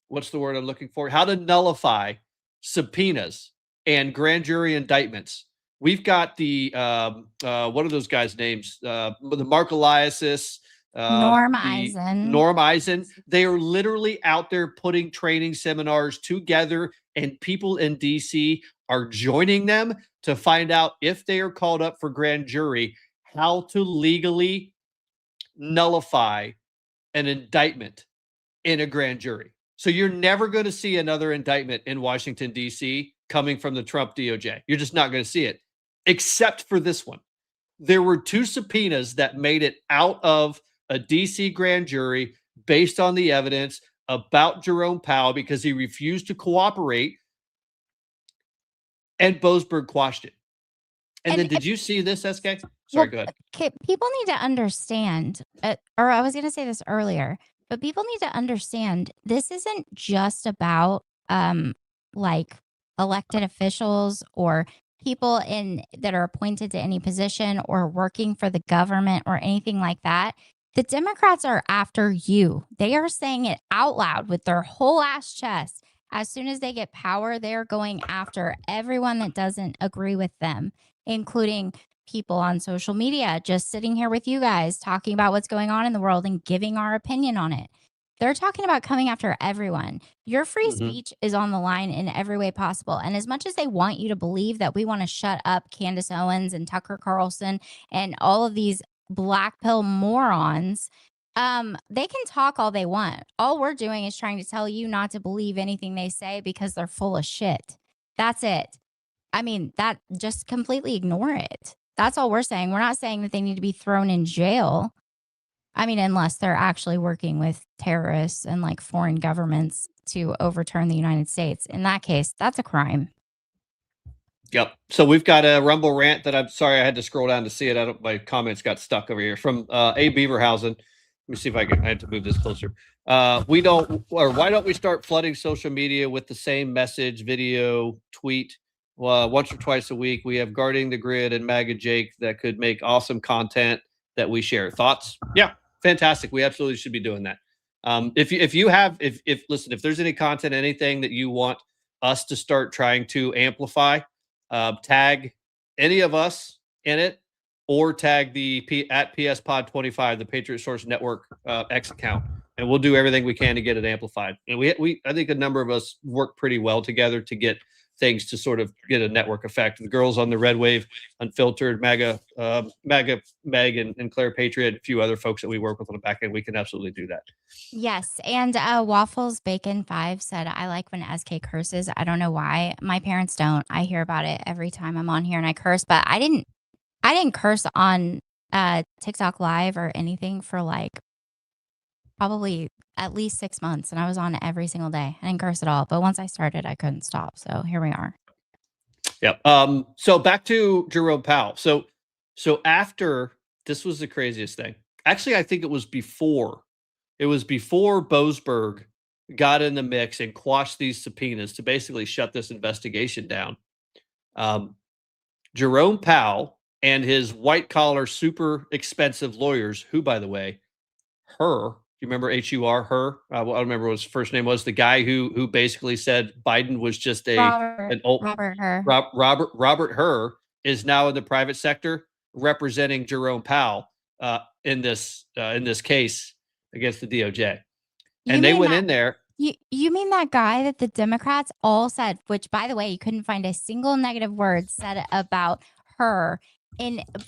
what's the word I'm looking for? How to nullify subpoenas and grand jury indictments. We've got the, what are those guys' names? The Mark Eliasis, Norm Eisen. Norm Eisen. They are literally out there putting training seminars together, and people in DC are joining them to find out, if they are called up for grand jury, how to legally nullify an indictment in a grand jury. So you're never going to see another indictment in Washington, D.C. coming from the Trump DOJ. You're just not going to see it, except for this one. There were 2 subpoenas that made it out of a D.C. grand jury based on the evidence about Jerome Powell because he refused to cooperate, and Boseberg quashed it. And then did you see this, SK? Sorry, go ahead. People need to understand, or I was going to say this earlier, but people need to understand this isn't just about elected officials or people that are appointed to any position or working for the government or anything like that. The Democrats are after you. They are saying it out loud with their whole ass chest. As soon as they get power, they're going after everyone that doesn't agree with them, including people on social media, just sitting here with you guys talking about what's going on in the world and giving our opinion on it. They're talking about coming after everyone. Your free speech is on the line in every way possible. And as much as they want you to believe that we want to shut up Candace Owens and Tucker Carlson and all of these black pill morons, they can talk all they want. All we're doing is trying to tell you not to believe anything they say because they're full of shit. That's it. I mean, just completely ignore it. That's all we're saying. We're not saying that they need to be thrown in jail. I mean, unless they're actually working with terrorists and foreign governments to overturn the United States. In that case, that's a crime. Yep. So we've got a Rumble rant that I'm sorry I had to scroll down to see it. My comments got stuck over here from A. Beaverhausen. Let me see if I had to move this closer. Why don't we start flooding social media with the same message, video, tweet once or twice a week? We have Guarding the Grid and MAGA Jake that could make awesome content that we share. Thoughts? Yeah, fantastic. We absolutely should be doing that. If there's any content, anything that you want us to start trying to amplify, tag any of us in it, or tag the at PS Pod 25, the Patriot Source Network X account, and we'll do everything we can to get it amplified. And I think a number of us work pretty well together to get things to sort of get a network effect. The girls on the Red Wave Unfiltered, MAGA Meg and Claire Patriot, a few other folks that we work with on the back end, we can absolutely do that. Yes. And Waffles Bacon 5 said, I like when SK curses. I don't know why. My parents don't. I hear about it every time I'm on here and I curse, but I didn't curse on TikTok Live or anything for probably at least 6 months, and I was on it every single day. I didn't curse at all, but once I started, I couldn't stop. So here we are. Yep. So back to Jerome Powell. So after, this was the craziest thing. Actually, I think it was before Boseberg got in the mix and quashed these subpoenas to basically shut this investigation down. Jerome Powell and his white collar, super expensive lawyers, who, by the way, do you remember H-U-R, her? I don't remember what his first name was. The guy who basically said Biden was just Robert Hur. Robert Hur is now in the private sector representing Jerome Powell in this case against the DOJ. And they went in there. You mean that guy that the Democrats all said, which, by the way, you couldn't find a single negative word said about her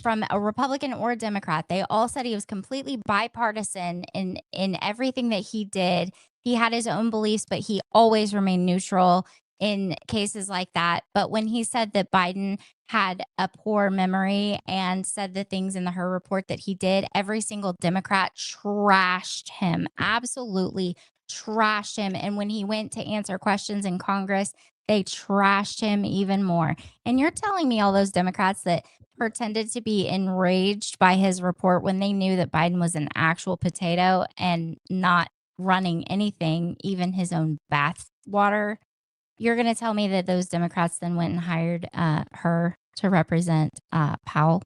from a Republican or a Democrat. They all said he was completely bipartisan in everything that he did. He had his own beliefs, but he always remained neutral in cases like that. But when he said that Biden had a poor memory and said the things in the Hur report that he did, every single Democrat trashed him, absolutely trashed him. And when he went to answer questions in Congress, they trashed him even more. And you're telling me all those Democrats that pretended to be enraged by his report when they knew that Biden was an actual potato and not running anything, even his own bath water, you're going to tell me that those Democrats then went and hired her to represent Powell?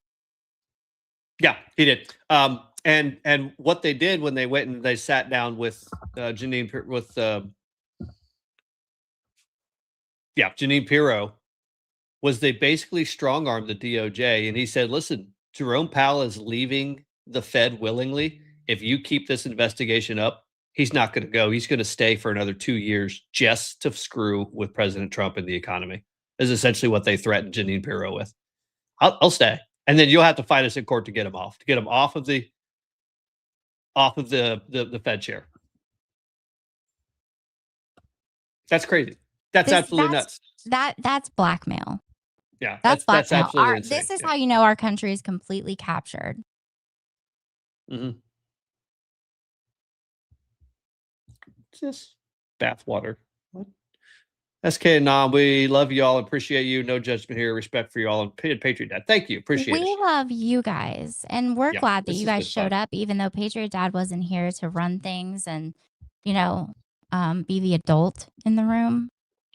Yeah, he did. And what they did when they went and they sat down with Jeanine Pirro was they basically strong-armed the DOJ, and he said, listen, Jerome Powell is leaving the Fed willingly. If you keep this investigation up, he's not going to go. He's going to stay for another 2 years just to screw with President Trump and the economy, is essentially what they threatened Jeanine Pirro with. I'll stay. And then you'll have to fight us in court to get him off of the Fed chair. That's crazy. That's absolutely nuts. That's blackmail. Yeah, that's blackmail. Absolutely insane. This is how you know our country is completely captured. Mm-hmm. Just bathwater. What? SK and Nom, we love you all. Appreciate you. No judgment here. Respect for you all. And PatriotDad, thank you. Appreciate it. We love you guys. And we're glad that you guys showed fun. up, even though PatriotDad wasn't here to run things and, be the adult in the room.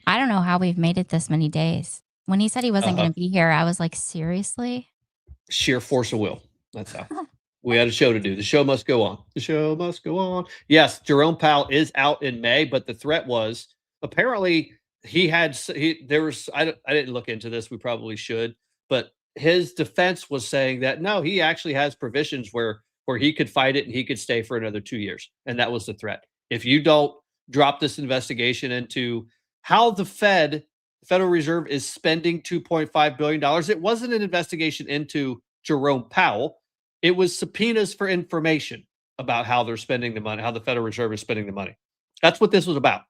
I don't know how we've made it this many days. When he said he wasn't going to be here, I was like, seriously? Sheer force of will. That's how. We had a show to do. The show must go on. The show must go on. Yes, Jerome Powell is out in May, but the threat was apparently I didn't look into this. We probably should, but his defense was saying that no, he actually has provisions where he could fight it and he could stay for another 2 years. And that was the threat. If you don't drop this investigation into how the Federal Reserve is spending $2.5 billion, it wasn't an investigation into Jerome Powell. It was subpoenas for information about how they're spending the money, how the Federal Reserve is spending the money. That's what this was about.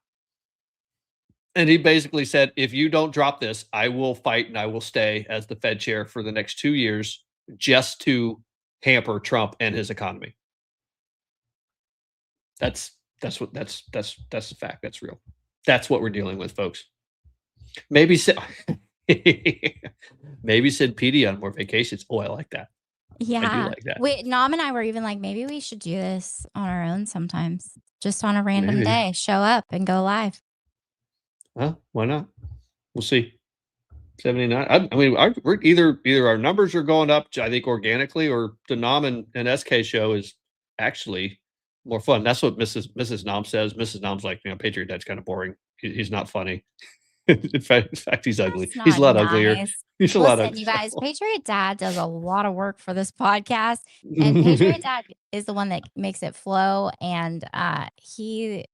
And he basically said, if you don't drop this, I will fight and I will stay as the Fed chair for the next 2 years just to hamper Trump and his economy. That's the fact. That's real. That's what we're dealing with, folks. Maybe send PD on more vacations. Oh, I like that. Yeah. I do like that. Wait, Nom and I were even like, maybe we should do this on our own sometimes. Just on a random day. Show up and go live. Well, why not? We'll see. 79. I mean, we're either our numbers are going up, I think, organically, or the Nom and SK show is actually more fun. That's what Mrs. Nom says. Mrs. Nom's like, PatriotDad's kind of boring. He's not funny. In fact, he's ugly. He's a lot uglier. He's a lot uglier. You guys, Patriot does a lot of work for this podcast, and PatriotDad is the one that makes it flow, and he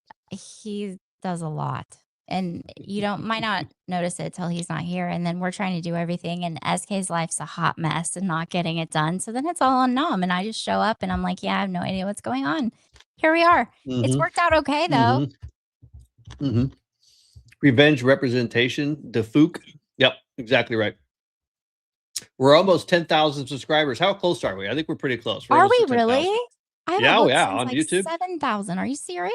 does a lot. And you might not notice it till he's not here, and then we're trying to do everything, and SK's life's a hot mess and not getting it done. So then it's all on Nom, and I just show up, and I'm like, yeah, I have no idea what's going on. Here we are. Mm-hmm. It's worked out okay, though. Mm-hmm. Mm-hmm. Revenge representation, Debunked. Yep, exactly right. We're almost 10,000 subscribers. How close are we? I think we're pretty close. Are we really? I haven't Yeah, looked yeah, since on like YouTube. 7,000. Are you serious?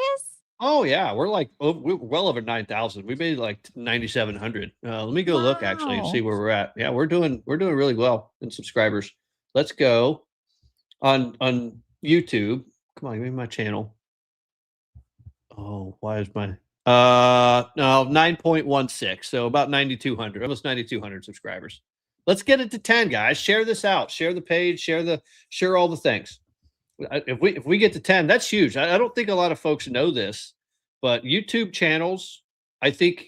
Oh yeah, we're like we're well over 9,000. We made like 9,700. Let me go look actually and see Wow. where we're at. Yeah, we're doing really well in subscribers. Let's go on YouTube. Come on, give me my channel. Oh, why is my no 9.16? So about 9,200, almost 9,200 subscribers. Let's get it to 10, guys. Share this out. Share the page. Share all the things. If we get to 10, that's huge. I don't think a lot of folks know this, but YouTube channels, I think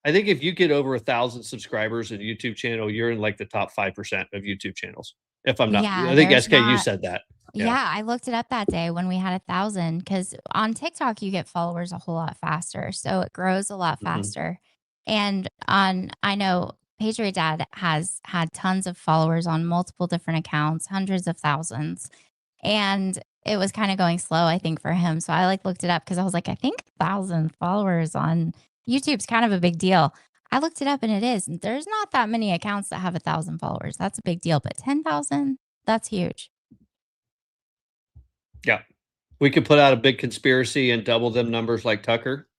if you get over 1,000 subscribers in a YouTube channel, you're in like the top 5% of YouTube channels. If I'm not, Yeah, I think there's SK, you not. said that. Yeah, I looked it up that day when we had 1,000 because on TikTok you get followers a whole lot faster, so it grows a lot Mhm. faster. And I know Patriot Dad has had tons of followers on multiple different accounts, hundreds of thousands, and it was kind of going slow, I think, for him. So I like looked it up because I was like, I think 1,000 followers on YouTube's kind of a big deal. I looked it up and it is. There's not that many accounts that have 1,000 followers. That's a big deal, but 10,000, that's huge. Yeah. We could put out a big conspiracy and double them numbers like Tucker.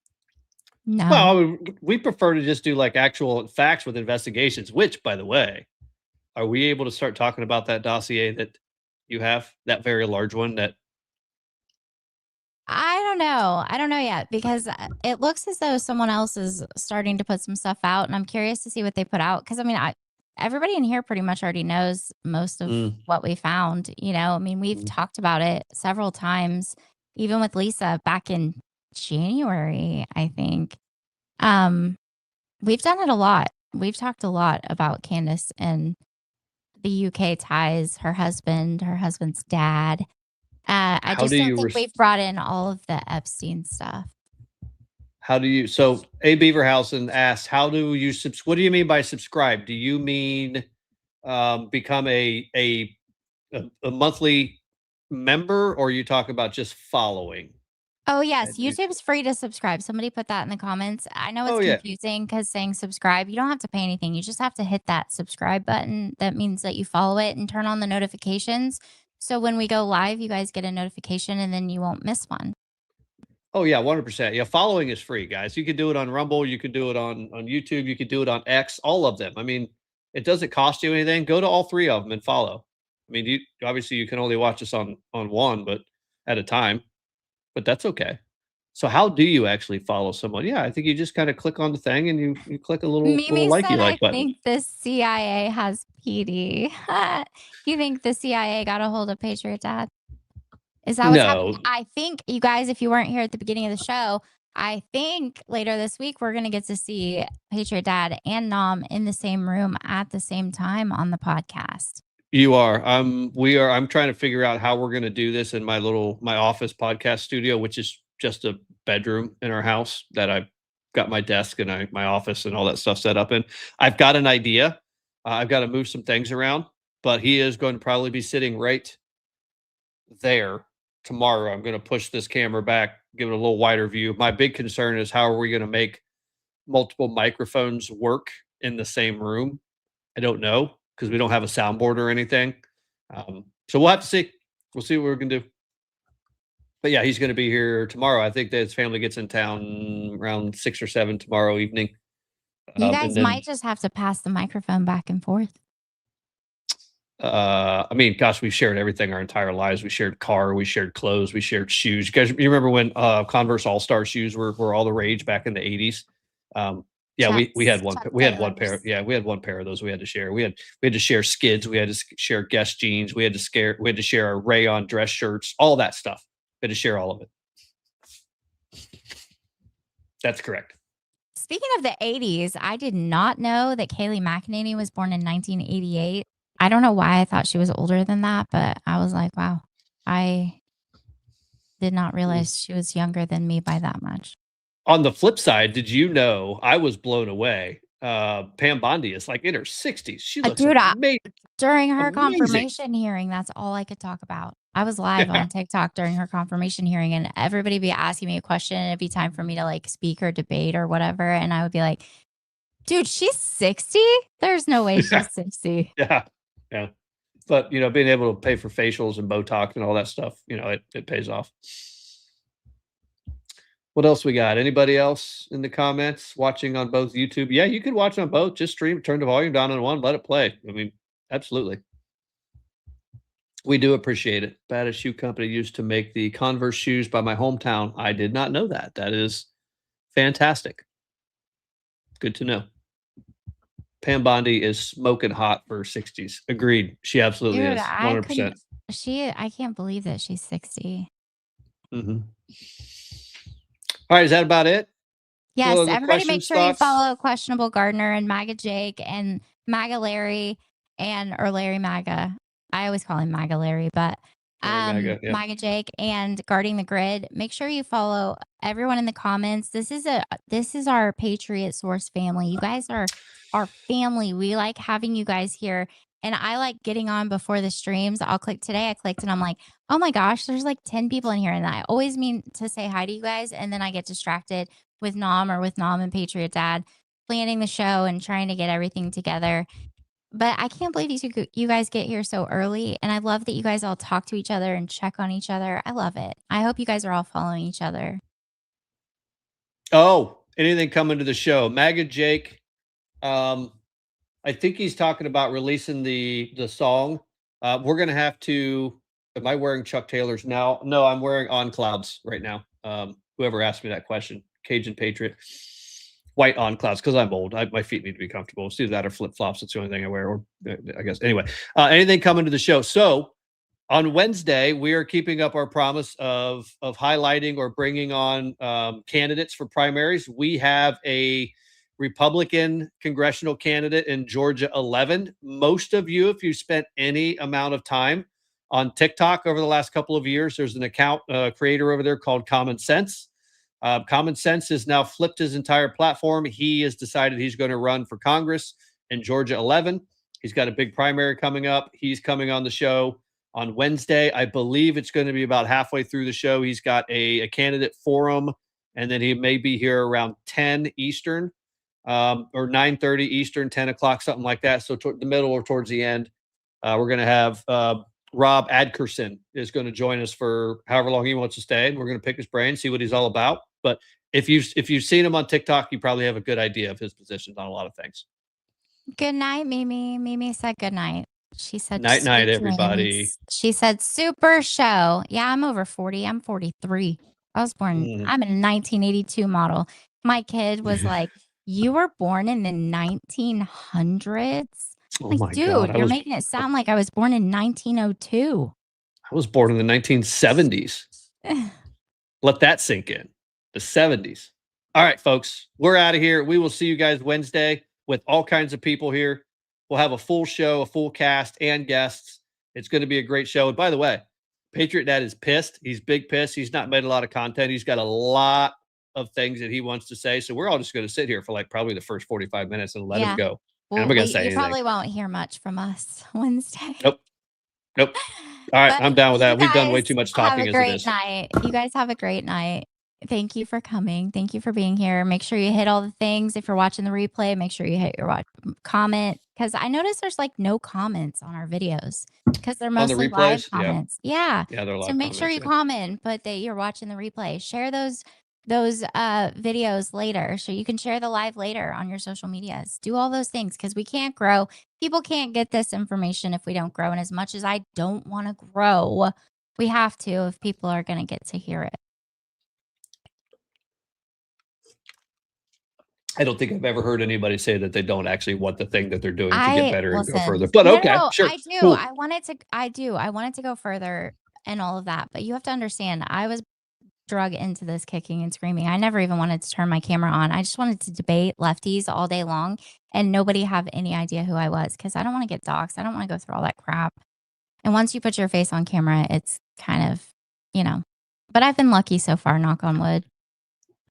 No. Well, we prefer to just do like actual facts with investigations, which, by the way, are we able to start talking about that dossier that you have, that very large one that I don't know. I don't know yet because it looks as though someone else is starting to put some stuff out, and I'm curious to see what they put out. Because I mean, everybody in here pretty much already knows most of what we found. You know, I mean, we've talked about it several times, even with Lisa back in January, I think. We've done it a lot. We've talked a lot about Candace and the UK ties, her husband's dad. I How just do don't you think we've brought in all of the Epstein stuff. how do you so A Beaverhausen asked, how do you what do you mean by subscribe? Do you mean become a monthly member, or you talk about just following? Oh, yes. You- YouTube's free to subscribe. Somebody put that in the comments. I know it's Oh, yeah. confusing because saying subscribe, you don't have to pay anything. You just have to hit that subscribe button. That means that you follow it and turn on the notifications. So when we go live, you guys get a notification and then you won't miss one. Oh yeah, 100%. Yeah, following is free, guys. You can do it on Rumble, you can do it on YouTube, you can do it on X, all of them. I mean, it doesn't cost you anything. Go to all three of them and follow. I mean, you obviously you can only watch us on one, but at a time, but that's okay. So how do you actually follow someone? Yeah, I think you just kind of click on the thing and you click a little Mimi likey said, I button. think the CIA has PD. You think the CIA got a hold of Patriot Dad? Is that what's happening? No, I think, you guys, if you weren't here at the beginning of the show, I think later this week we're going to get to see Patriot Dad and Nom in the same room at the same time on the podcast. you are. We are. I'm trying to figure out how we're going to do this in my office podcast studio, which is just a bedroom in our house that I've got my desk and my office and all that stuff set up in. I've got an idea. I've got to move some things around, but he is going to probably be sitting right there tomorrow. I'm going to push this camera back, give it a little wider view. My big concern is how are we going to make multiple microphones work in the same room? I don't know because we don't have a soundboard or anything. So we'll have to see. We'll see what we're going to do. But yeah, he's going to be here tomorrow. I think that his family gets in town around 6 or 7 tomorrow evening. You guys might just have to pass the microphone back and forth. I mean, gosh, we've shared everything our entire lives. We shared car, we shared clothes, we shared shoes. You guys, you remember when Converse All-Star shoes were all the rage back in the 80s? Yeah, we had one pair. Yeah, we had one pair of those we had to share. We had to share skids, we had to share Guess jeans, we had to share our rayon dress shirts, all that stuff. We had to share all of it. That's correct. Speaking of the 80s, I did not know that Kayleigh McEnany was born in 1988. I don't know why I thought she was older than that, but I was like, wow, I did not realize she was younger than me by that much. On the flip side, did you know, I was blown away. Pam Bondi is like in her 60s. She looks amazing. During her confirmation hearing, that's all I could talk about. I was live on TikTok during her confirmation hearing, and everybody would be asking me a question, and it'd be time for me to like speak or debate or whatever. And I would be like, dude, she's 60? There's no way she's 60. Yeah. But, being able to pay for facials and Botox and all that stuff, it pays off. What else we got? Anybody else in the comments watching on both YouTube? Yeah, you could watch on both. Just stream, turn the volume down on one, let it play. I mean, absolutely. We do appreciate it. Baddest shoe company used to make the Converse shoes by my hometown. I did not know that. That is fantastic. Good to know. Pam Bondi is smoking hot for 60s. Agreed. She absolutely Dude, is. 100%. I can't believe that she's 60. Mm-hmm. All right, is that about it? Yes, Well, the everybody make questions, sure thoughts? you follow Questionable Gardener and MAGA Jake and MAGA Larry or Larry MAGA. I always call him MAGA Larry, but Larry MAGA, yeah. MAGA Jake and Guarding the Grid. Make sure you follow everyone in the comments. This is our Patriot Source family. You guys are our family. We like having you guys here. And I like getting on before the streams. I clicked and I'm like, oh my gosh, there's like 10 people in here. And I always mean to say hi to you guys. And then I get distracted with Nom and Patriot Dad planning the show and trying to get everything together. But I can't believe you guys get here so early. And I love that you guys all talk to each other and check on each other. I love it. I hope you guys are all following each other. Oh, anything coming to the show? MAGA Jake. I think he's talking about releasing the song. We're going to have to, am I wearing Chuck Taylor's now? No, I'm wearing On Clouds right now. Whoever asked me that question, Cajun Patriot. White On Clouds, because I'm old. My feet need to be comfortable. It's either that or flip-flops. That's the only thing I wear, or I guess. Anyway, anything coming to the show. So on Wednesday, we are keeping up our promise of highlighting or bringing on candidates for primaries. We have a Republican congressional candidate in Georgia 11. Most of you, if you spent any amount of time on TikTok over the last couple of years, there's an account creator over there called Common Sense. Common Sense has now flipped his entire platform. He has decided he's going to run for Congress in Georgia 11. He's got a big primary coming up. He's coming on the show on Wednesday. I believe it's going to be about halfway through the show. He's got a candidate forum, and then he may be here around 10 Eastern or 9:30 Eastern, 10 o'clock, something like that. So toward the middle or towards the end, we're going to have Rob Adkerson is going to join us for however long he wants to stay. We're going to pick his brain, see what he's all about. But if you've seen him on TikTok, you probably have a good idea of his positions on a lot of things. Good night, Mimi. Mimi said good night. She said night, sweet everybody. dreams. She said super show. Yeah, I'm over 40. I'm 43. I was born. I'm a 1982 model. My kid was like, "You were born in the 1900s." Oh like, my dude, God, you're making it sound like I was born in 1902. I was born in the 1970s. Let that sink in. The 70s. All right, folks, we're out of here. We will see you guys Wednesday with all kinds of people here. We'll have a full show, a full cast and guests. It's going to be a great show. And by the way, Patriot Dad is pissed. He's big pissed. He's not made a lot of content. He's got a lot of things that he wants to say. So we're all just going to sit here for like probably the first 45 minutes and let him go. Well, I'm not going to say anything. You probably won't hear much from us Wednesday. Nope. All right, But I'm down with that. We've done way guys too much talking have a as it great is. night. You guys have a great night. Thank you for coming. Thank you for being here. Make sure you hit all the things. If you're watching the replay, make sure you hit your comment, because I noticed there's like no comments on our videos because they're mostly live comments. Yeah. Yeah, they're live. So make sure you comment, but that you're watching the replay. Share those videos later, so you can share the live later on your social medias. Do all those things, because we can't grow. People can't get this information if we don't grow. And as much as I don't want to grow, we have to if people are going to get to hear it. I don't think I've ever heard anybody say that they don't actually want the thing that they're doing to get better and go further. But sure. I do. Cool. I wanted to go further and all of that. But you have to understand, I was drug into this kicking and screaming. I never even wanted to turn my camera on. I just wanted to debate lefties all day long and nobody have any idea who I was, because I don't want to get doxxed. I don't want to go through all that crap. And once you put your face on camera, it's kind of, but I've been lucky so far, knock on wood.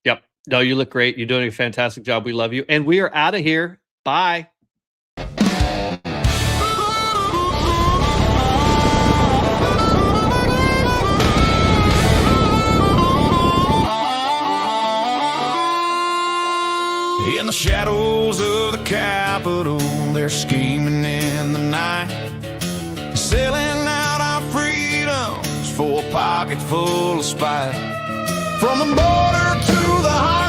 Yep. No, you look great. You're doing a fantastic job. We love you. And we are out of here. Bye. In the shadows of the Capitol, they're scheming in the night. selling out our freedoms for a pocket full of spite. From the border to the highway,